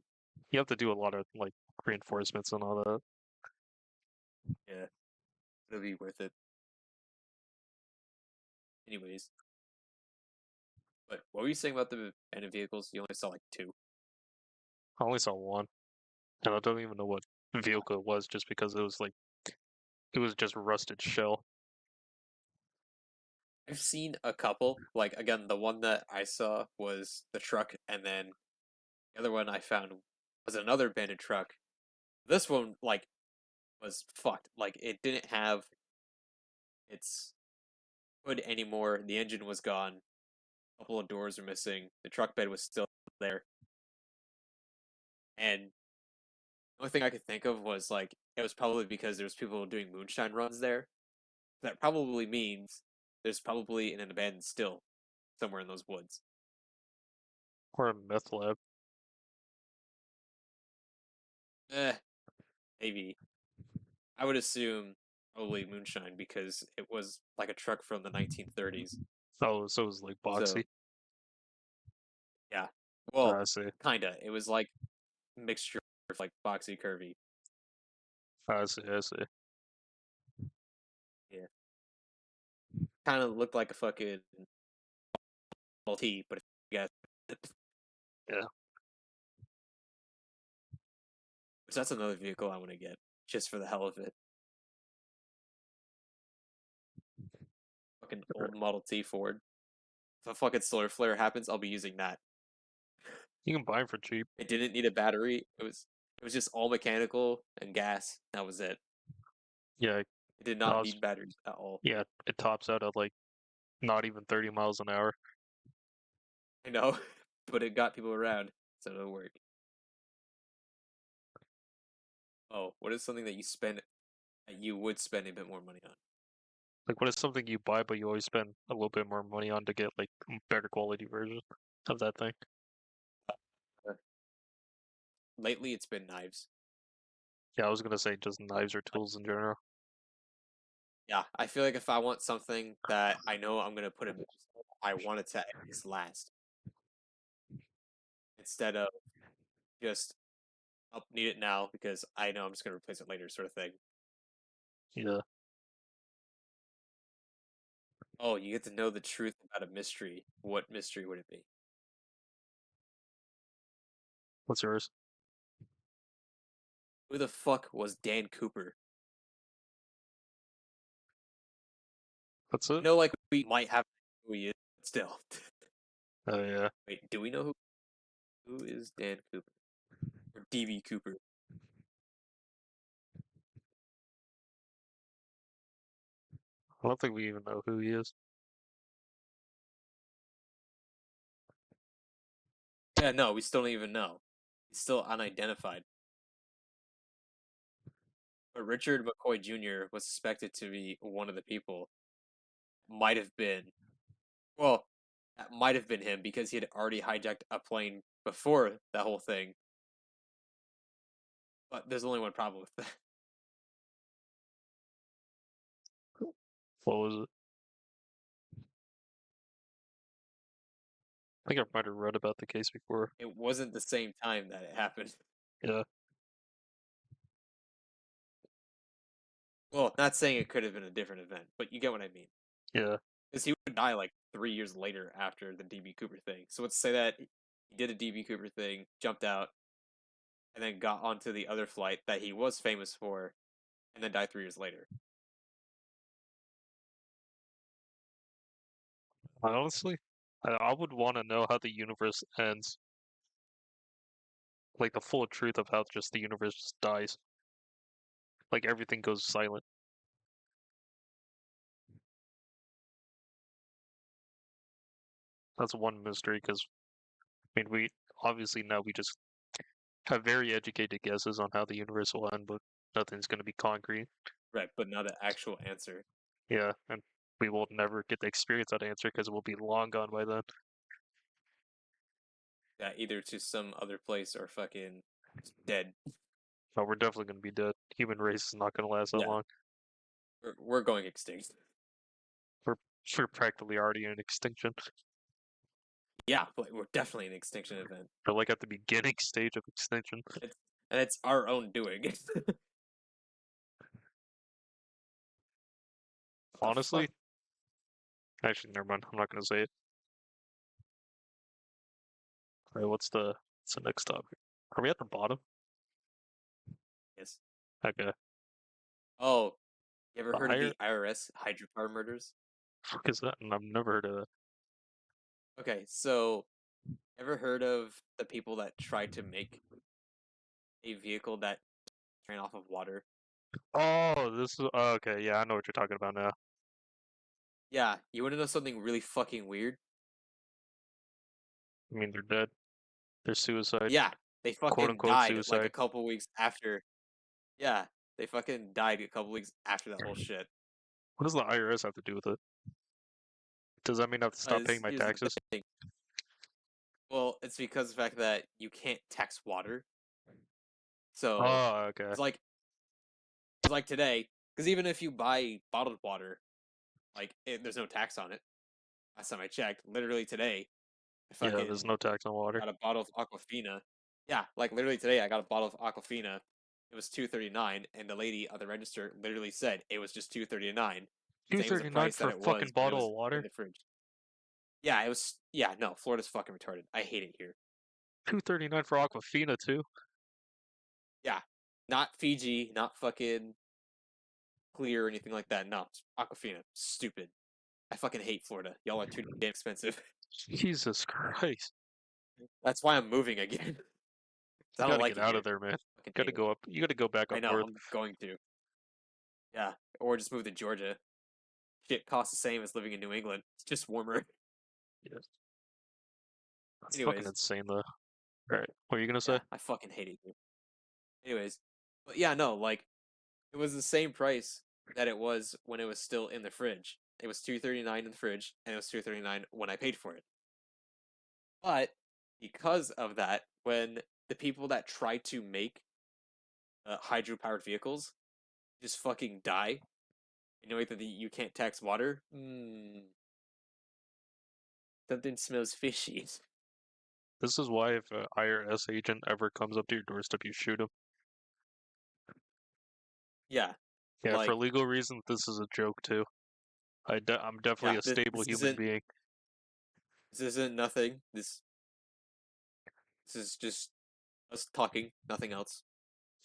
You have to do a lot of like reinforcements and all that. Yeah. It'll be worth it. Anyways. But what were you saying about the abandoned vehicles? You only saw like two. I only saw one, and I don't even know what vehicle it was, just because it was like it was just rusted shell. I've seen a couple. Like again, the one that I saw was the truck, and then the other one I found was another abandoned truck. This one like was fucked. Like it didn't have its hood anymore. The engine was gone. A couple of doors were missing. The truck bed was still there. And the only thing I could think of was like it was probably because there was people doing moonshine runs there. That probably means there's probably an abandoned still somewhere in those woods. Or a meth lab. Eh, maybe. I would assume probably moonshine because it was like a truck from the 1930s. Oh, so it was like So boxy. yeah, well, I see. kinda. It was like mixture of like boxy curvy. I see. I see. Yeah, kind of looked like a fucking Model T, but if you guys, Yeah. which that's another vehicle I want to get just for the hell of it. Fucking old Model T Ford. If a fucking solar flare happens, I'll be using that. You can buy them for cheap. It didn't need a battery. It was just all mechanical and gas. That was it. Yeah. It did I not was. need batteries at all. Yeah. It tops out at like not even 30 miles an hour. I know, but it got people around, so it'll work. Oh, what is something that you would spend a bit more money on? Like, what is something you buy, but you always spend a little bit more money on to get like a better quality version of that thing? Uh, Lately, it's been knives. Yeah, I was gonna say just knives or tools in general. Yeah, I feel like if I want something that I know I'm gonna put in, I want it to at least last instead of just I'll need it now because I know I'm just gonna replace it later, sort of thing. Yeah. Oh, you get to know the truth about a mystery. What mystery would it be? What's yours? Who the fuck was Dan Cooper? That's I it? know, like we might have who he is, but still. Oh yeah. Wait, do we know who is Dan Cooper or DB Cooper? I don't think we even know who he is. Yeah, no, we still don't even know. He's still unidentified. But Richard McCoy Jr. was suspected to be one of the people. Might have been. Well, that might have been him because he had already hijacked a plane before that whole thing. But there's only one problem with that. What was it? I think I might have read about the case before. It wasn't the same time that it happened. Yeah. Well, not saying it could have been a different event, but you get what I mean. Yeah. Because he would die like 3 years later after the DB Cooper thing. So let's say that he did a DB Cooper thing, jumped out, and then got onto the other flight that he was famous for, and then died 3 years later. Honestly, I would want to know how the universe ends. Like the full truth of how just the universe just dies. Like everything goes silent. That's one mystery because I mean we obviously now we just have very educated guesses on how the universe will end, but nothing's going to be concrete. Right, but not an actual answer. Yeah, and we will never get to experience that answer because we'll be long gone by then. Yeah, either to some other place or fucking dead. No, we're definitely going to be dead. Human race is not going to last that Yeah. long. We're going extinct. We're practically already in extinction. Yeah, but we're definitely an extinction event. We're like at the beginning stage of extinction. And it's our own doing. Honestly, actually, never mind. I'm not going to say it. All right, what's the next topic? Are we at the bottom? Yes. Okay. Oh, you ever The heard of higher the IRS hydropower murders? fuck is that? And I've never heard of that. Okay, so ever heard of the people that tried to make a vehicle that ran off of water? Oh, this is okay. Yeah, I know what you're talking about now. Yeah, you want to know something really fucking weird? I mean, they're dead. They're suicide, Yeah, they quote fucking unquote died like a suicide. couple weeks after. Yeah, they fucking died a couple weeks after that whole shit. What does the IRS have to do with it? Does that mean I have to stop paying my Here's the taxes? thing. Well, it's because of the fact that you can't tax water. So Oh, okay. it's like today, because even if you buy bottled water, there's no tax on it. Last time I checked, literally today, I Yeah, there's fucking no tax on water. got a bottle of Aquafina. Yeah, like literally today, I got a bottle of Aquafina. It was $2.39, and the lady at the register literally said it was just $2.39, Two same as the thirty nine price for that a it fucking was when it bottle was of in water. the fridge. Yeah, it was. Yeah, no, Florida's fucking retarded. I hate it here. $2.39 for Aquafina too. Yeah, not Fiji, not fucking Clear or anything like that. No, it's Aquafina. Stupid. I fucking hate Florida. Y'all are too damn expensive. Jesus Christ! That's why I'm moving again. You I don't gotta like get it out here. of there, man. Fucking Gotta hate it. go up. You gotta go back I up know. north. I'm going to. Yeah, or just move to Georgia. Shit costs the same as living in New England. It's just warmer. Yeah, that's fucking Anyways, insane though. All right, what are you gonna say? yeah, I fucking hate it here. Anyways, but yeah, no, like it was the same price that it was when it was still in the fridge. It was $2.39 in the fridge, and it was $2.39 when I paid for it. But because of that, when the people that try to make hydro-powered vehicles just fucking die, knowing that you can't tax water, something smells fishy. This is why if an IRS agent ever comes up to your doorstep, you shoot him. Yeah, Yeah, for like legal reasons, this is a joke too. I'm definitely yeah, a stable this human isn't being. nothing. This is just us talking, nothing else.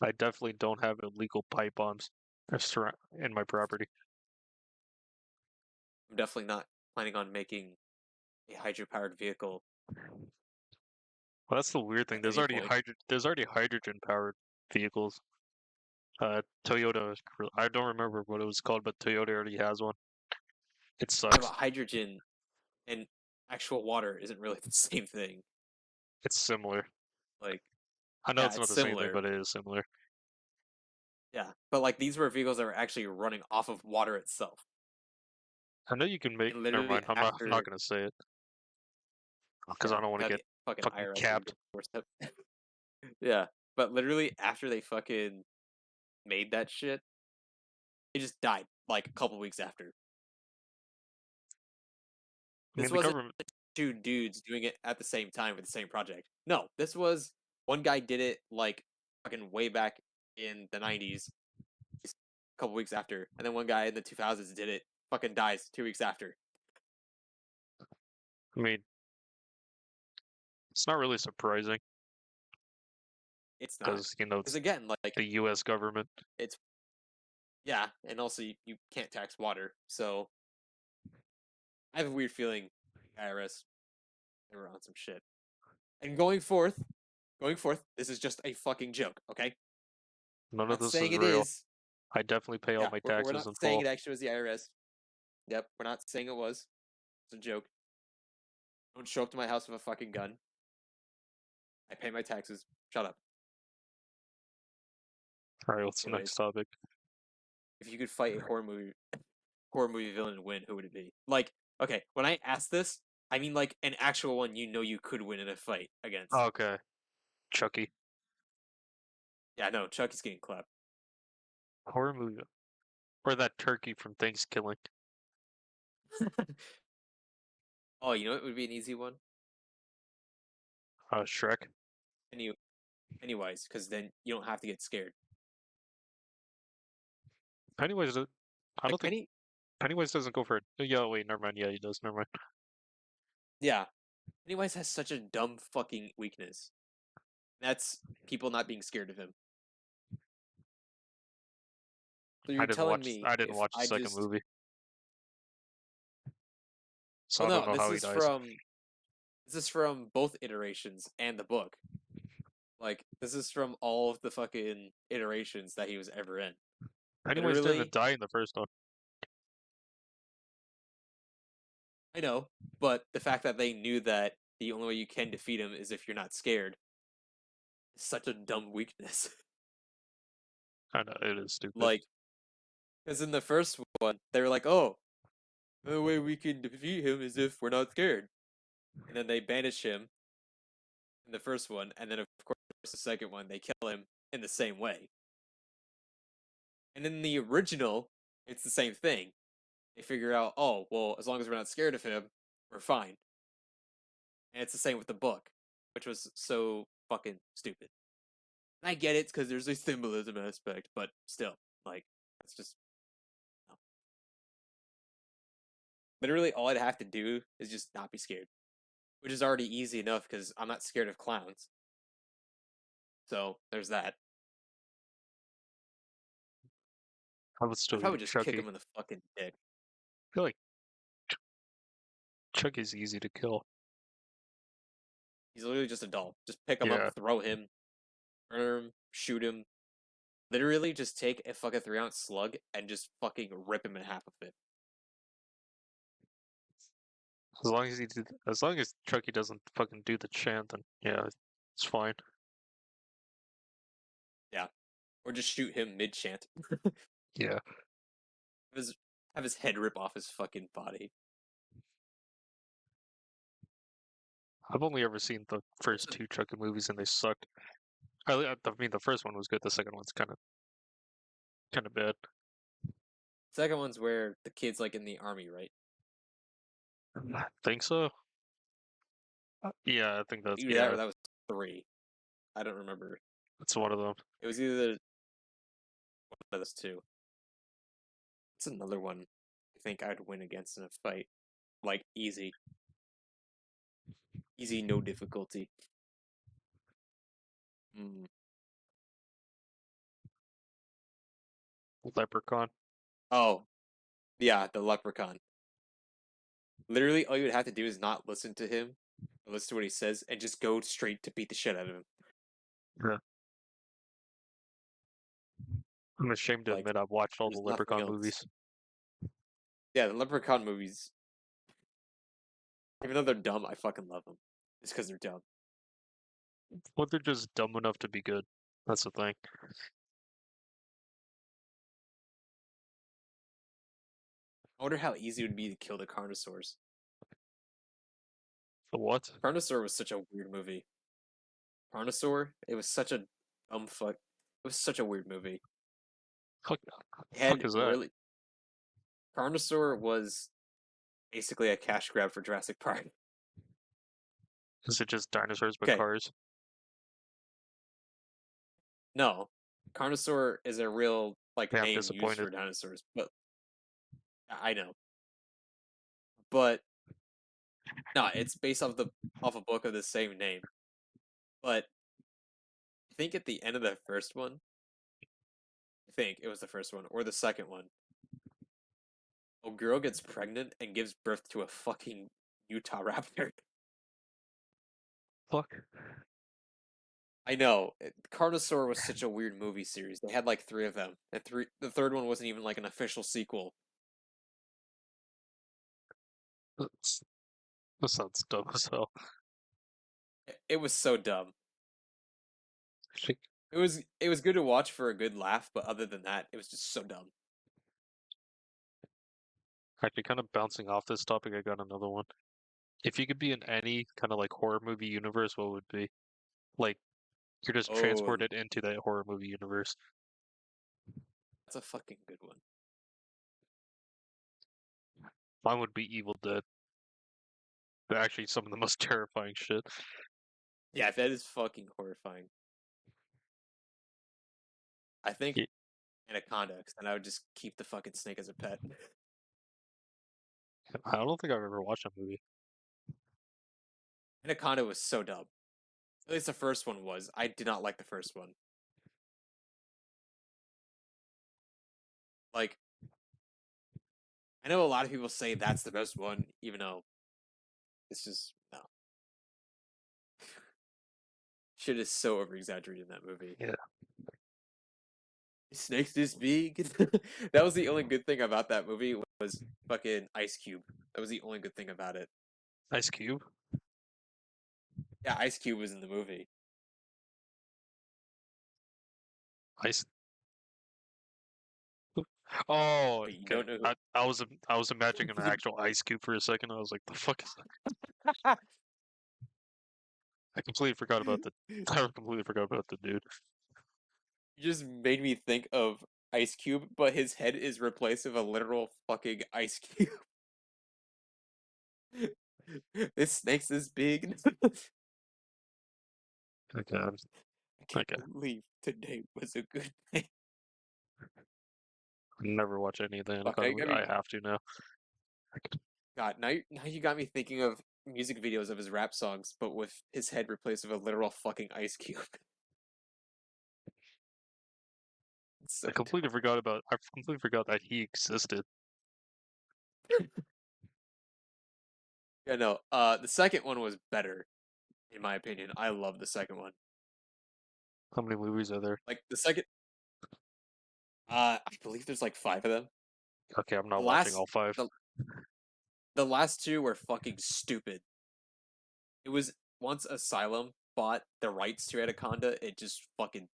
I definitely don't have illegal pipe bombs in my property. I'm definitely not planning on making a hydro-powered vehicle Well, that's the weird thing. at any point. There's already hydrogen powered vehicles. Toyota. I don't remember what it was called, but Toyota already has one. It Yeah, but sucks. hydrogen and actual water isn't really the same thing. It's similar. Like, I know yeah, it's it's not the same thing, similar. but it is similar. Yeah, but like these were vehicles that were actually running off of water itself. I know you can make. And Never literally mind. I'm not after, gonna say it because yeah, I don't want to now get the fucking fucking IRS will capped. get forced up. Yeah, but literally after they fucking made that shit, it just died like a couple weeks after. I mean, This the wasn't government. two dudes doing it at the same time with the same project. No, this was one guy did it like fucking way back in the 90s, a couple weeks after, and then one guy in the 2000s did it, fucking dies 2 weeks after. I mean, it's not really surprising It's not. because Because it's again, like, the U.S. government. it's, yeah, and also you can't tax water, so I have a weird feeling IRS, they were on some shit. And going forth, this is just a fucking joke, okay? None of Not this saying is it real. is. I definitely pay all Yeah, my we're taxes not in saying full. it actually was the IRS. Yep, we're not saying it was. It's a joke. Don't show up to my house with a fucking gun. I pay my taxes. Shut up. All right, what's the next Anyways, topic? if you could fight a horror movie villain and win, who would it be? Like, okay, when I ask this, I mean like an actual one you know you could win in a fight against. Okay, Chucky. Yeah, no, Chucky's getting clapped. Horror movie. Or that turkey from Thanksgiving. Oh, you know it would be an easy one? Shrek. Any, anyways, because then you don't have to get scared. Pennywise, I Like don't think Pennywise doesn't go for it. Yeah, wait, never mind. Yeah, he does. Never mind. yeah, Pennywise has such a dumb fucking weakness. That's people not being scared of him. So you're telling me I didn't if watch the I second just, movie, so well, I don't no, know how he dies. this is from both iterations and the book. Like, this is from all of the fucking iterations that he was ever in. Pennywise didn't Literally, die in the first one. I know, but the fact that they knew that the only way you can defeat him is if you're not scared is such a dumb weakness. I know it is stupid. Like, because in the first one, they were like, oh, the only way we can defeat him is if we're not scared. And then they banish him in the first one, and then, of course, the second one, they kill him in the same way. And in the original, it's the same thing. They figure out, oh, well, as long as we're not scared of him, we're fine. And it's the same with the book, which was so fucking stupid. And I get it because there's a symbolism aspect, but still, like, that's just no. Literally all I'd have to do is just not be scared, which is already easy enough because I'm not scared of clowns. So there's that. I would I'd still probably eat just kick Chucky. him in the fucking dick. I feel like Chucky's easy to kill. He's literally just a doll. Just pick him up, Yeah, throw him, burn him, shoot him. Literally just take a fucking 3 ounce slug and just fucking rip him in half of it. as long as Chucky doesn't fucking do the chant, then yeah, it's fine. Yeah. Or just shoot him mid chant. Yeah, his have his head rip off his fucking body. I've only ever seen the first two Chucky movies and they sucked. I mean, the first one was good. The second one's kind of bad. Second one's where the kid's like in the army, right? I think so. Yeah, I think Either that or that was three. I don't remember. that's one of them. It was either one of those two. It's another one I think I'd win against in a fight. Like easy. Easy, no difficulty. Mm. Leprechaun. Oh, yeah, the leprechaun. Literally, all you would have to do is not listen to him, or listen to what he says, and just go straight to beat the shit out of him. Yeah. I'm ashamed to Like, admit I've watched all the there's nothing Leprechaun else. movies. Yeah, the leprechaun movies, even though they're dumb, I fucking love them. It's because they're dumb. What they're just dumb enough to be good. That's the thing. I wonder how easy it would be to kill the Carnosaurs. The what? Carnosaur was such a weird movie. Carnosaur, it was such a dumb fuck. It was such a weird movie. Fuck, It fuck had is that? really. Carnosaur was basically a cash grab for Jurassic Park. Is it just dinosaurs but Okay, cars? no, Carnosaur is a real like Yeah, I'm name used disappointed. for dinosaurs, but I know. But no, it's based off a book of the same name. But I think at the end of the first one, I think it was the first one or the second one, a girl gets pregnant and gives birth to a fucking Utah raptor. Fuck. I know. Carnosaur was such a weird movie series. They had like three of them, and the third one wasn't even like an official sequel. That's, that sounds dumb as hell. It was so dumb. Actually, It was good to watch for a good laugh, but other than that, it was just so dumb. kind of bouncing off this topic, I got another one. If you could be in any kind of like horror movie universe, what would it be? Like you're just Oh, transported into that horror movie universe. that's a fucking good one. Mine would be Evil Dead. They're actually some of the most terrifying shit. Yeah, that is fucking horrifying. I think Ye- Anaconda, 'cause then I would just keep the fucking snake as a pet. I don't think I've ever watched that movie. Anaconda was so dumb. At least the first one was. I did not like the first one. Like, I know a lot of people say that's the best one, even though it's just no. Shit is so over exaggerated in that movie. Yeah. Snakes this big. That was the only good thing about that movie was fucking Ice Cube. That was the only good thing about it. Ice Cube. Yeah, Ice Cube was in the movie. Ice. Oh, Wait, you okay. don't know I was imagining an who? actual Ice Cube for a second. I was like, the fuck is that? I completely forgot about the. I completely forgot about the dude. You just made me think of Ice Cube, but his head is replaced with a literal fucking ice cube. This snake's this big. Okay. I can't Okay. believe today was a good day. I never watch any of the Fuck, now Anaconda you movies. got me. I have to now. God, now you got me thinking of music videos of his rap songs, but with his head replaced with a literal fucking ice cube. It's so I completely forgot about. I completely forgot that he existed. yeah, no. The second one was better, in my opinion. I love the second one. How many movies are there? Like the second, I believe there's like five of them. Okay, I'm The not watching last, all five. the the last two were fucking stupid. It was once Asylum bought the rights to Anaconda, it just fucking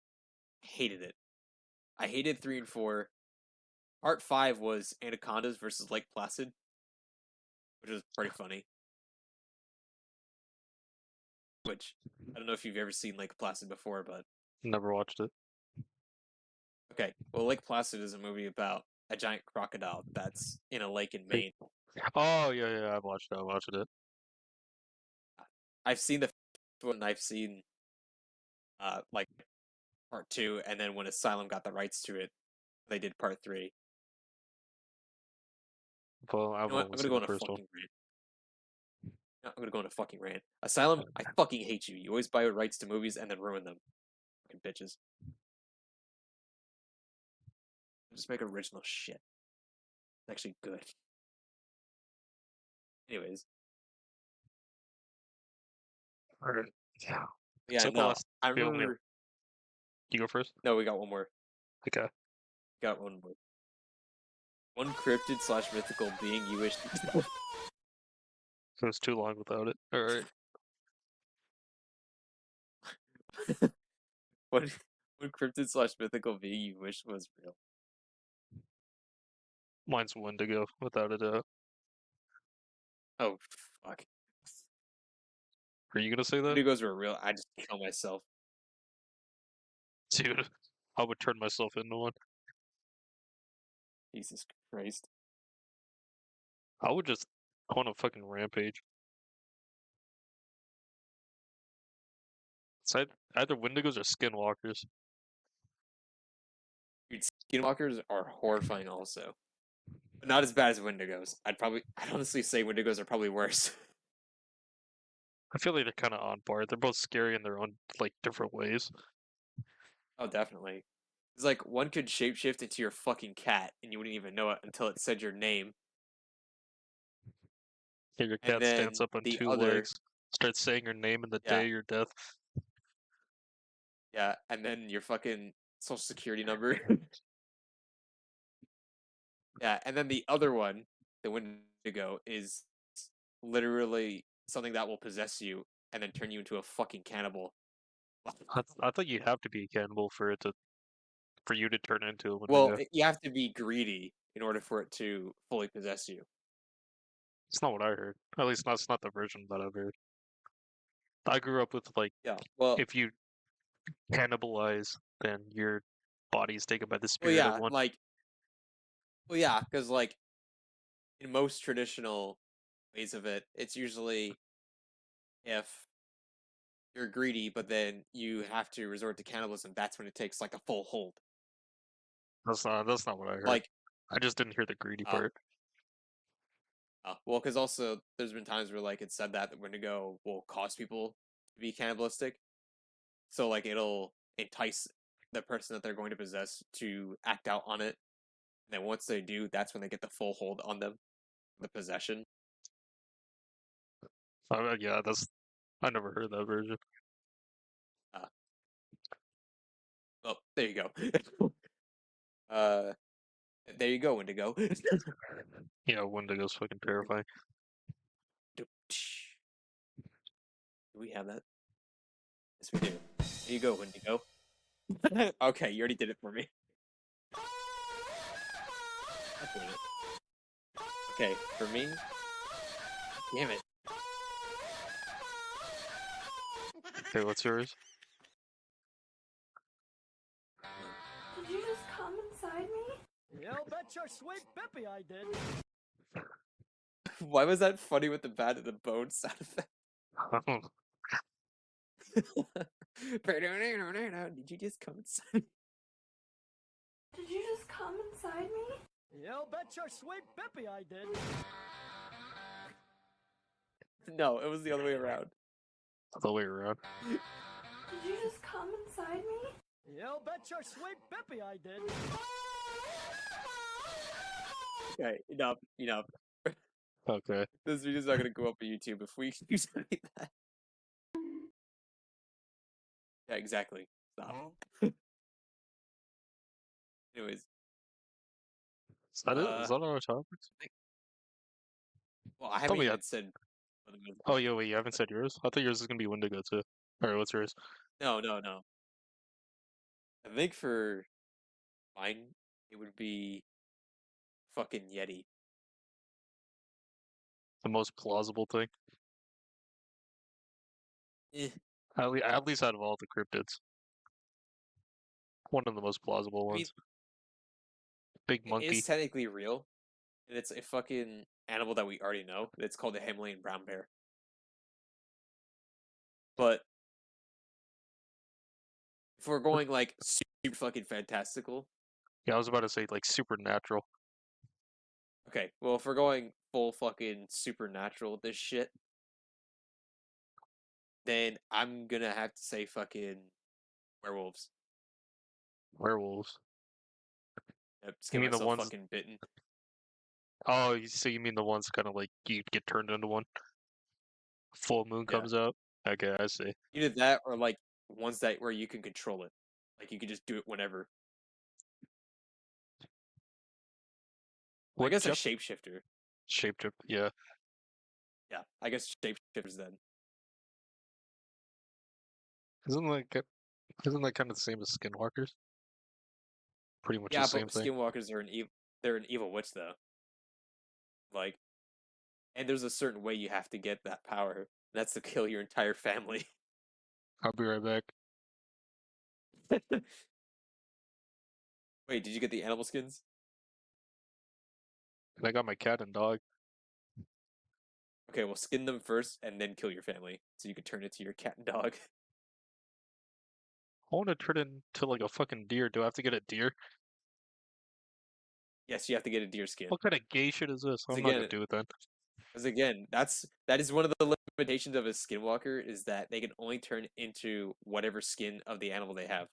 hated it. I hated three and four. Part five was Anacondas versus Lake Placid, which was pretty funny. Which I don't know if you've ever seen Lake Placid before, but Never watched it. okay. Well, Lake Placid is a movie about a giant crocodile that's in a lake in Maine. Oh yeah, I watched it. I watched it. I've seen the first one. I've seen like part two, and then when Asylum got the rights to it, they did part three. Well, You I've know what? only I'm gonna seen go the on a first one. fucking rant. No, I'm gonna go on a fucking rant. Asylum, I fucking hate you. You always buy rights to movies and then ruin them. Fucking bitches. Just make original shit. It's actually good. Anyways, Alright. Yeah. yeah, So the no, last. I We only. remember. You go first. No, we got one more. Okay. Got one more. One cryptid slash mythical being you wish. So it's too long without it. All right. What what cryptid slash mythical being you wish was real? Mine's Wendigo, without a doubt. Oh fuck. Are you gonna say that? Wendigos were real. I just kill myself. Dude, I would turn myself into one. Jesus Christ. I would just go on a fucking rampage. It's either Wendigos or Skinwalkers. Dude, skinwalkers are horrifying also. But not as bad as Wendigos. I'd honestly say Wendigos are probably worse. I feel like they're kind of on par. They're both scary in their own like different ways. Oh, definitely. It's like one could shapeshift into your fucking cat and you wouldn't even know it until it said your name. Yeah, your And cat stands then up on the two other, legs, starts saying your name in the yeah, day of your death. yeah, and then your fucking social security number. Yeah, and then the other one, the Wendigo, is literally something that will possess you and then turn you into a fucking cannibal. I thought you have to be a cannibal for you to turn into a Well, Wendigo. you have to be greedy in order for it to fully possess you. It's not what I heard. At least that's not the version that I've heard. I grew up with like Yeah. Well, if you cannibalize, then your body is taken by the well, spirit of yeah, one. like, well, yeah, because like in most traditional ways of it, it's usually if you're greedy, but then you have to resort to cannibalism. That's when it takes like a full hold. That's not what I heard. Like, I just didn't hear the greedy uh, part. well, because also there's been times where like it said that the Wendigo will cause people to be cannibalistic, so like it'll entice the person that they're going to possess to act out on it. And then once they do, that's when they get the full hold on them, the possession. Yeah, that's I never heard that version. Uh, oh, there you go. uh, there you go, Wendigo. Yeah, Wendigo's fucking terrifying. Do we have that? Yes, we do. There you go, Wendigo. Okay, you already did it for me. God damn it. Okay, for me, damn it. Okay, what's yours? Did you just come inside me? You bet your sweet bippy I did. Why was that funny with the bat and the bone sound effect? Did you just come inside? Did you just come inside me? You bet your sweet bippy I did. No, it was the other way around. The way around. Did you just come inside me? You bet your sweet bippy I did. Okay, enough, enough. Okay. This video's not gonna go up on YouTube if we keep saying that. Yeah, exactly. Stop. Anyways, Is that it? Is that our topics? well, I I thought haven't we even had. said. Oh yeah, wait, you haven't said yours. I thought yours is gonna be Wendigo too. All right, what's yours? No, no, no. I think for mine, it would be fucking Yeti. The most plausible thing. Eh. At least out of all the cryptids, one of the most plausible I mean, ones. Big it is monkey. technically real, and it's a fucking animal that we already know. It's called the Himalayan brown bear. But if we're going like super fucking fantastical, Yeah, I was about to say like supernatural. okay. Well, if we're going full fucking supernatural with this shit, then I'm gonna have to say fucking werewolves. Werewolves. Yep, just You get mean the myself ones? fucking bitten. Oh, so you mean the ones kind of like you get turned into one? Full moon Yeah, comes out. Okay, I see. either that or like ones that where you can control it, like you can just do it whenever. I What guess a Jap shapeshifter. shaped? Yeah, Yeah, I guess shapeshifters then. isn't like Isn't that kind of the same as skinwalkers? Pretty much the Yeah, but same thing. skinwalkers are they're an evil witch though. Like, and there's a certain way you have to get that power. That's to kill your entire family. I'll be right back. Wait, did you get the animal skins? And I got my cat and dog. Okay, well, skin them first and then kill your family, so you can turn into your cat and dog. I want to turn into like a fucking deer. Do I have to get a deer? Yes, you have to get a deer skin. What kind of gay shit is this? I'm not gonna Again, do it then. because again, that is one of the limitations of a skinwalker is that they can only turn into whatever skin of the animal they have.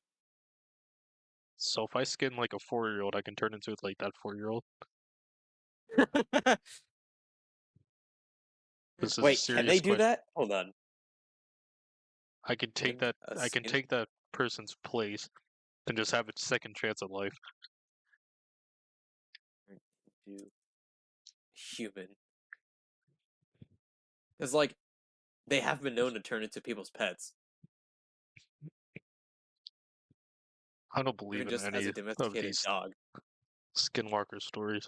So if I skin like a 4-year-old, I can turn into like that 4-year-old. This is a Wait, can they serious do question. that? Hold on. I can take Skin that. a I can skin? take that person's place and just have a second chance at life. Into human. Because like they have been known to turn into people's pets, I don't even believe in just as any a of domesticated these dog. skinwalker stories.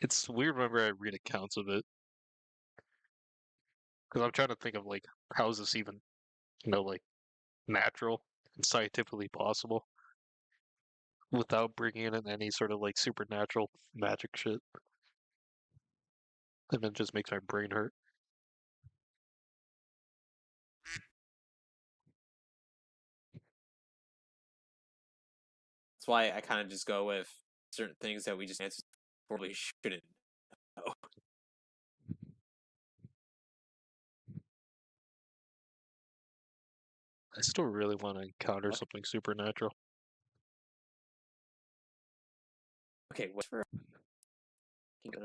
It's weird whenever I read accounts of it because I'm trying to think of like how is this even, like natural and scientifically possible without bringing in any sort of like supernatural magic shit, and it just makes my brain hurt. That's why I kind of just go with certain things that we just answered probably shouldn't know. I still really want to encounter Fuck. something supernatural. Okay, what's for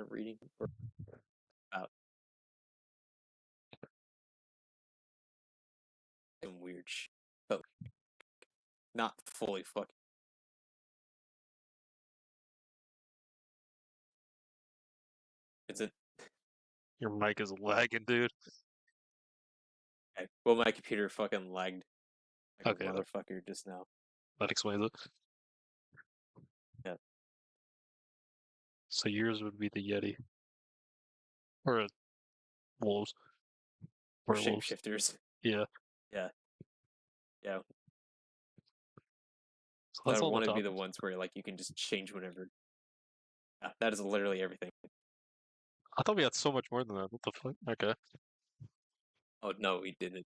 reading or about some weird shit, but not fully fucking. Is it? Your mic is lagging, dude. Okay. Well, my computer fucking lagged like a Okay, motherfucker just now. that explains it. Yeah. So yours would be the Yeti or wolves. Or Werewolves. shapeshifters. Yeah. Yeah. Yeah. So I that's all the want to be the topics. ones where like you can just change whenever. Yeah, that is literally everything. I thought we had so much more than that. What the fuck? Okay. Oh no, we didn't.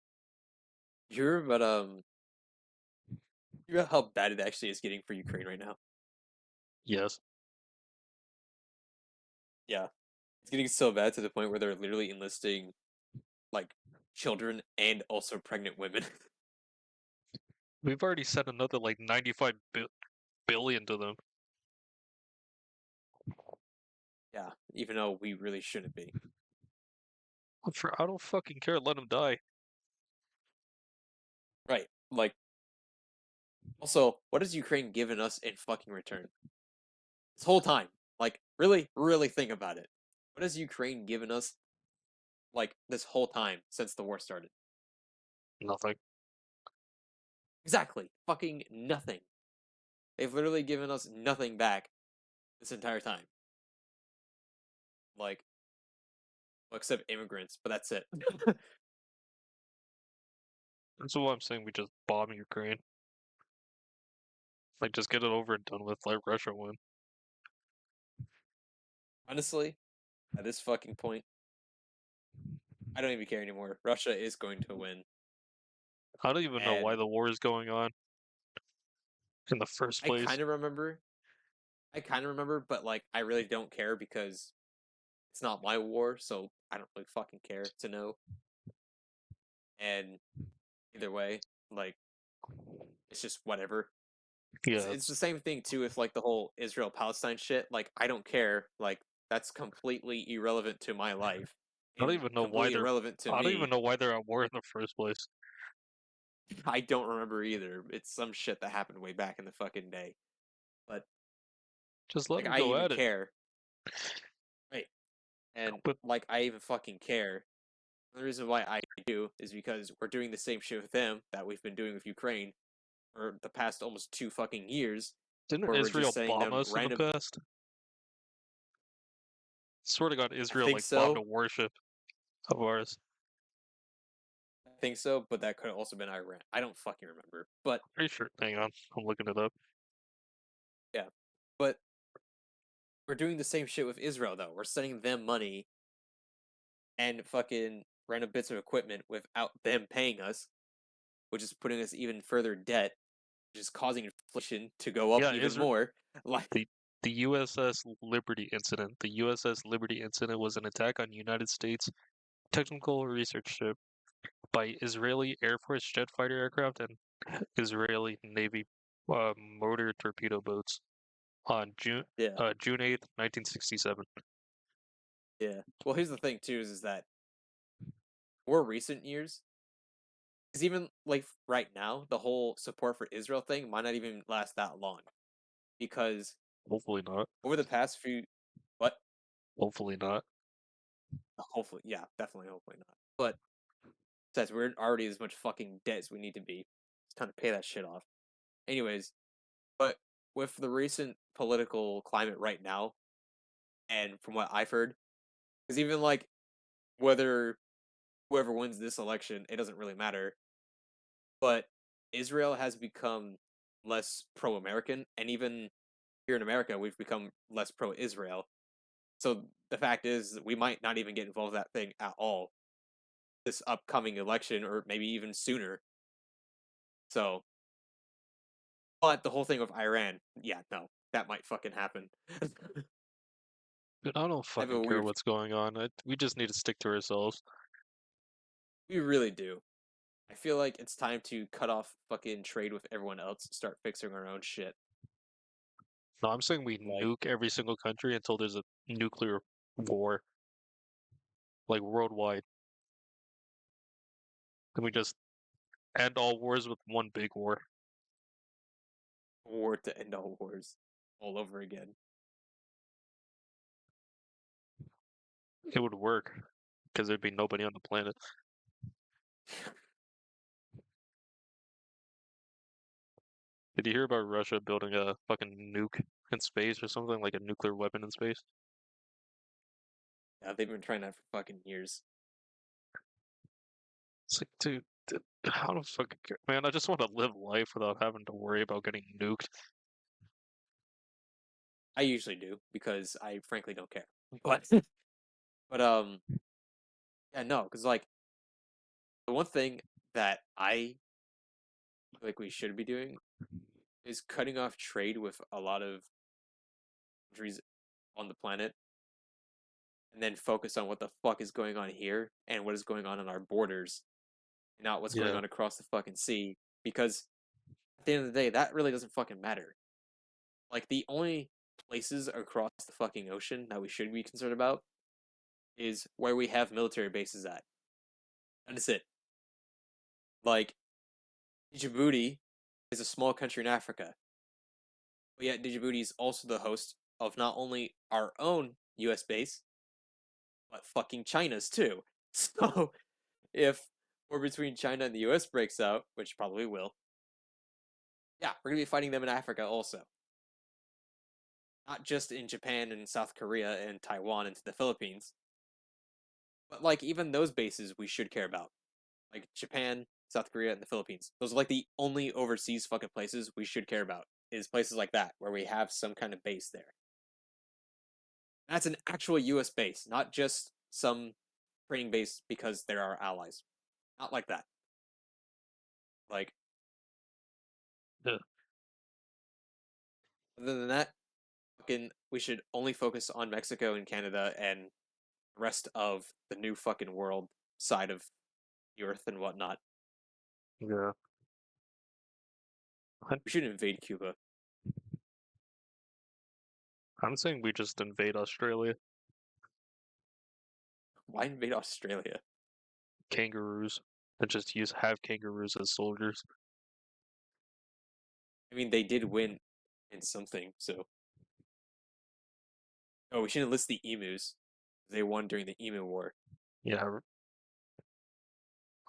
You hear about you know how bad it actually is getting for Ukraine right now? Yes. Yeah. It's getting so bad to the point where they're literally enlisting like children and also pregnant women. We've already sent another like 95 billion to them. Yeah, even though we really shouldn't be. I don't fucking care. Let them die. Right. Like also, what has Ukraine given us in fucking return? This whole time. Like, really, really think about it. What has Ukraine given us like this whole time since the war started? Nothing. Exactly. Fucking nothing. They've literally given us nothing back this entire time. Like, well, except immigrants, but that's it. That's what I'm saying. We just bomb Ukraine. Like, just get it over and done with. Let Russia win. Honestly, at this fucking point, I don't even care anymore. Russia is going to win. I don't even know why And the war is going on in the first I place. kind of remember. I kind of remember, but like, I really don't care because it's not my war, so I don't really fucking care to know. And either way, like, it's just whatever. Yeah, It's the same thing too with like the whole Israel Palestine shit. Like, I don't care. Like, that's completely irrelevant to my life I don't and even know why completely they're. irrelevant to I don't even me. know why they're at war in the first place. I don't remember either. It's some shit that happened way back in the fucking day. But Just let like, them I go even at it. care. Right. And But like, I even fucking care The reason why I do is because we're doing the same shit with them that we've been doing with Ukraine for the past almost 2 fucking years, Didn't where we're just Israel sending bomb them us in the random. past? Swear to God, I Israel think like bombed a so. warship of ours. I think so, but that could have also been Iran. I don't fucking remember. But Pretty sure. Hang on, I'm looking it up. yeah. But we're doing the same shit with Israel though. We're sending them money and fucking random bits of equipment without them paying us, which is putting us even further debt, which is causing inflation to go up Yeah, even Israel. more. Like The USS Liberty incident. The USS Liberty incident was an attack on United States technical research ship by Israeli Air Force jet fighter aircraft and Israeli Navy motor torpedo boats on yeah, June 8th, 1967. yeah. Well, here's the thing too is that more recent years, because even like right now, the whole support for Israel thing might not even last that long because Hopefully not. over the past few, what? Hopefully not. Hopefully, yeah, definitely, hopefully not. But besides, we're already as much fucking debt as we need to be. It's time to pay that shit off. Anyways, but with the recent political climate right now, and from what I've heard, because even like whether whoever wins this election, it doesn't really matter. But Israel has become less pro-American, and even here in America, we've become less pro-Israel. So the fact is, we might not even get involved in that thing at all this upcoming election, or maybe even sooner. So, but the whole thing with Iran, yeah, no, that might fucking happen. Dude, I don't I have a fucking care weird. what's going on. We just need to stick to ourselves. We really do. I feel like it's time to cut off fucking trade with everyone else, start fixing our own shit. No, I'm saying we Like, nuke every single country until there's a nuclear war, like worldwide. Then we just end all wars with one big war. war to end all wars all over again. It would work because there'd be nobody on the planet. Did you hear about Russia building a fucking nuke in space or something, like a nuclear weapon in space? Yeah, they've been trying that for fucking years. It's like, dude, how the fuck, man? I just want to live life without having to worry about getting nuked. I usually do because I frankly don't care. But but yeah, no, because like the one thing that I feel like we should be doing is cutting off trade with a lot of countries on the planet and then focus on what the fuck is going on here and what is going on our borders, and not what's going Yeah, on across the fucking sea. Because at the end of the day, that really doesn't fucking matter. Like the only places across the fucking ocean that we should be concerned about is where we have military bases at. That is it. Like Djibouti is a small country in Africa, but yet Djibouti is also the host of not only our own U.S. base, but fucking China's too. So if war between China and the US breaks out, which probably will, yeah, we're gonna be fighting them in Africa also. Not just in Japan and South Korea and Taiwan and the Philippines, but like even those bases we should care about. Like Japan, South Korea, and the Philippines. Those are like the only overseas fucking places we should care about. Is places like that where we have some kind of base there. That's an actual US base, not just some training base because they're our allies. Not like that. Like, yeah, other than that, fucking, we should only focus on Mexico and Canada and the rest of the new fucking world side of the earth and whatnot. yeah. I- We should invade Cuba. I'm saying we just invade Australia. Why invade Australia? Kangaroos, and just have kangaroos as soldiers. I mean, they did win in something, so. Oh, we should enlist the emus. They won during the emu war. Yeah,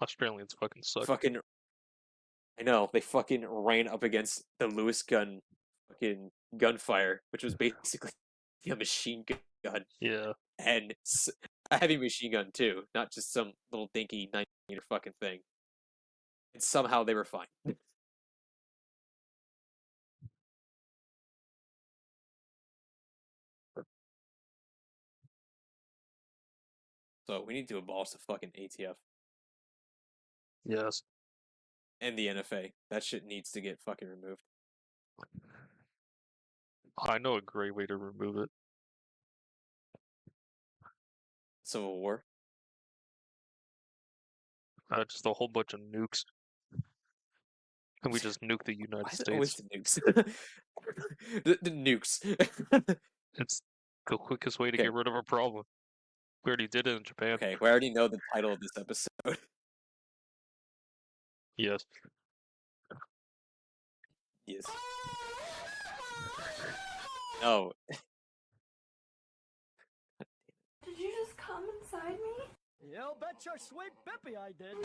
Australians fucking suck. Fucking, I know they fucking ran up against the Lewis gun, fucking gunfire, which was basically a machine gun Yeah. and a heavy machine gun too, not just some little dinky 9-meter fucking thing. And somehow they were fine. So we need to abolish the fucking ATF Yes. and the NFA. That shit needs to get fucking removed. I know a great way to remove it. Civil War. Just a whole bunch of nukes. And we just nuke the Why United is it always States. the nukes? The nukes. It's the quickest way to Okay. get rid of a problem. We already did it in Japan. Okay, we already know the title of this episode. Yes. Yes. No. Did you just come inside me? You bet your sweet bippy I did.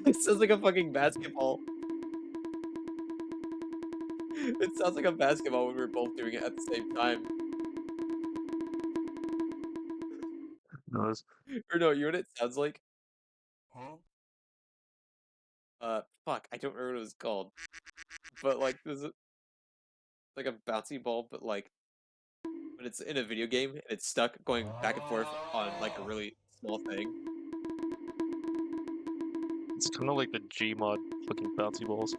It sounds like a fucking basketball. It sounds like a basketball when we were both doing it at the same time. No, it's- Or no, you know what it sounds like? Huh? Fuck, I don't remember what it was called. But like, there's like a bouncy ball, but like, when it's in a video game and it's stuck going back and forth on like a really small thing. It's kind of like the Gmod fucking bouncy balls.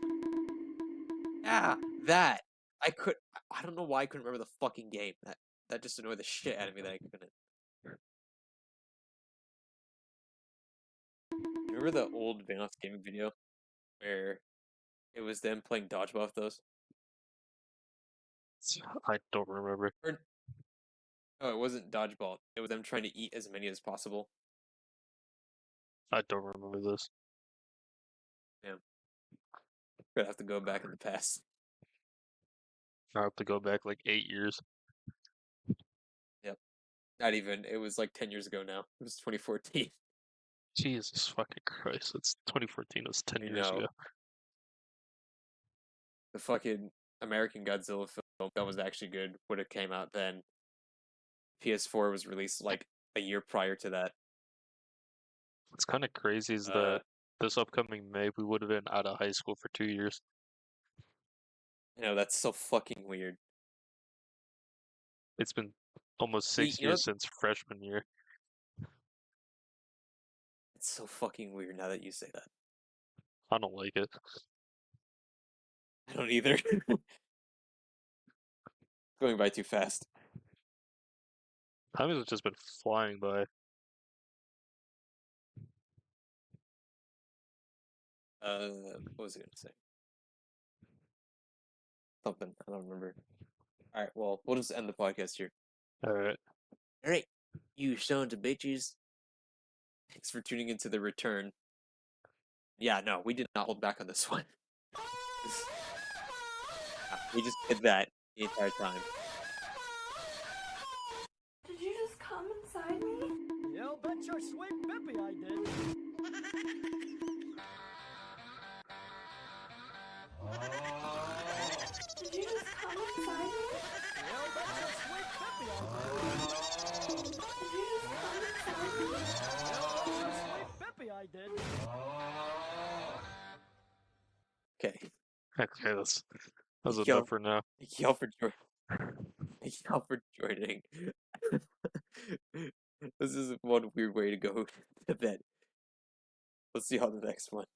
Yeah, that. I don't know why I couldn't remember the fucking game. That just annoyed the shit out of me that I couldn't. You remember the old Vanoss gaming video where it was them playing dodgeball with those? I don't remember. Or no, it wasn't dodgeball. It was them trying to eat as many as possible. I don't remember this. Yeah. Gonna have to go back in the past. I have to go back like 8 years. Yep. Not even. It was like 10 years ago now. It was 2014. Jesus fucking Christ. It's 2014. It was 10 I years know. ago. The fucking American Godzilla film that was actually good would have came out then. PS4 was released like a year prior to that. It's kind of crazy is that this upcoming May we would have been out of high school for 2 years. You know, that's so fucking weird. It's been almost See, 6 you know, years since freshman year. it's so fucking weird now that you say that. I don't like it. I don't either. Going by too fast. Time has just been flying by. What was I gonna say? Something. I don't remember. Alright, well, we'll just end the podcast here. Alright. Alright, you sons of bitches. Thanks for tuning into the return. Yeah, no, we did not hold back on this one. We just did that the entire time. Did you just come inside me? You bet your sweet bippy I did. Did you just come inside me? You bet your sweet bippy I did. Did you just come inside me? You bet your sweet bippy I did. Okay. Okay, that's Yo. enough for now. Thank y'all for joining. Thank y'all for joining. This is one weird way to go to bed. Let's see how the next one.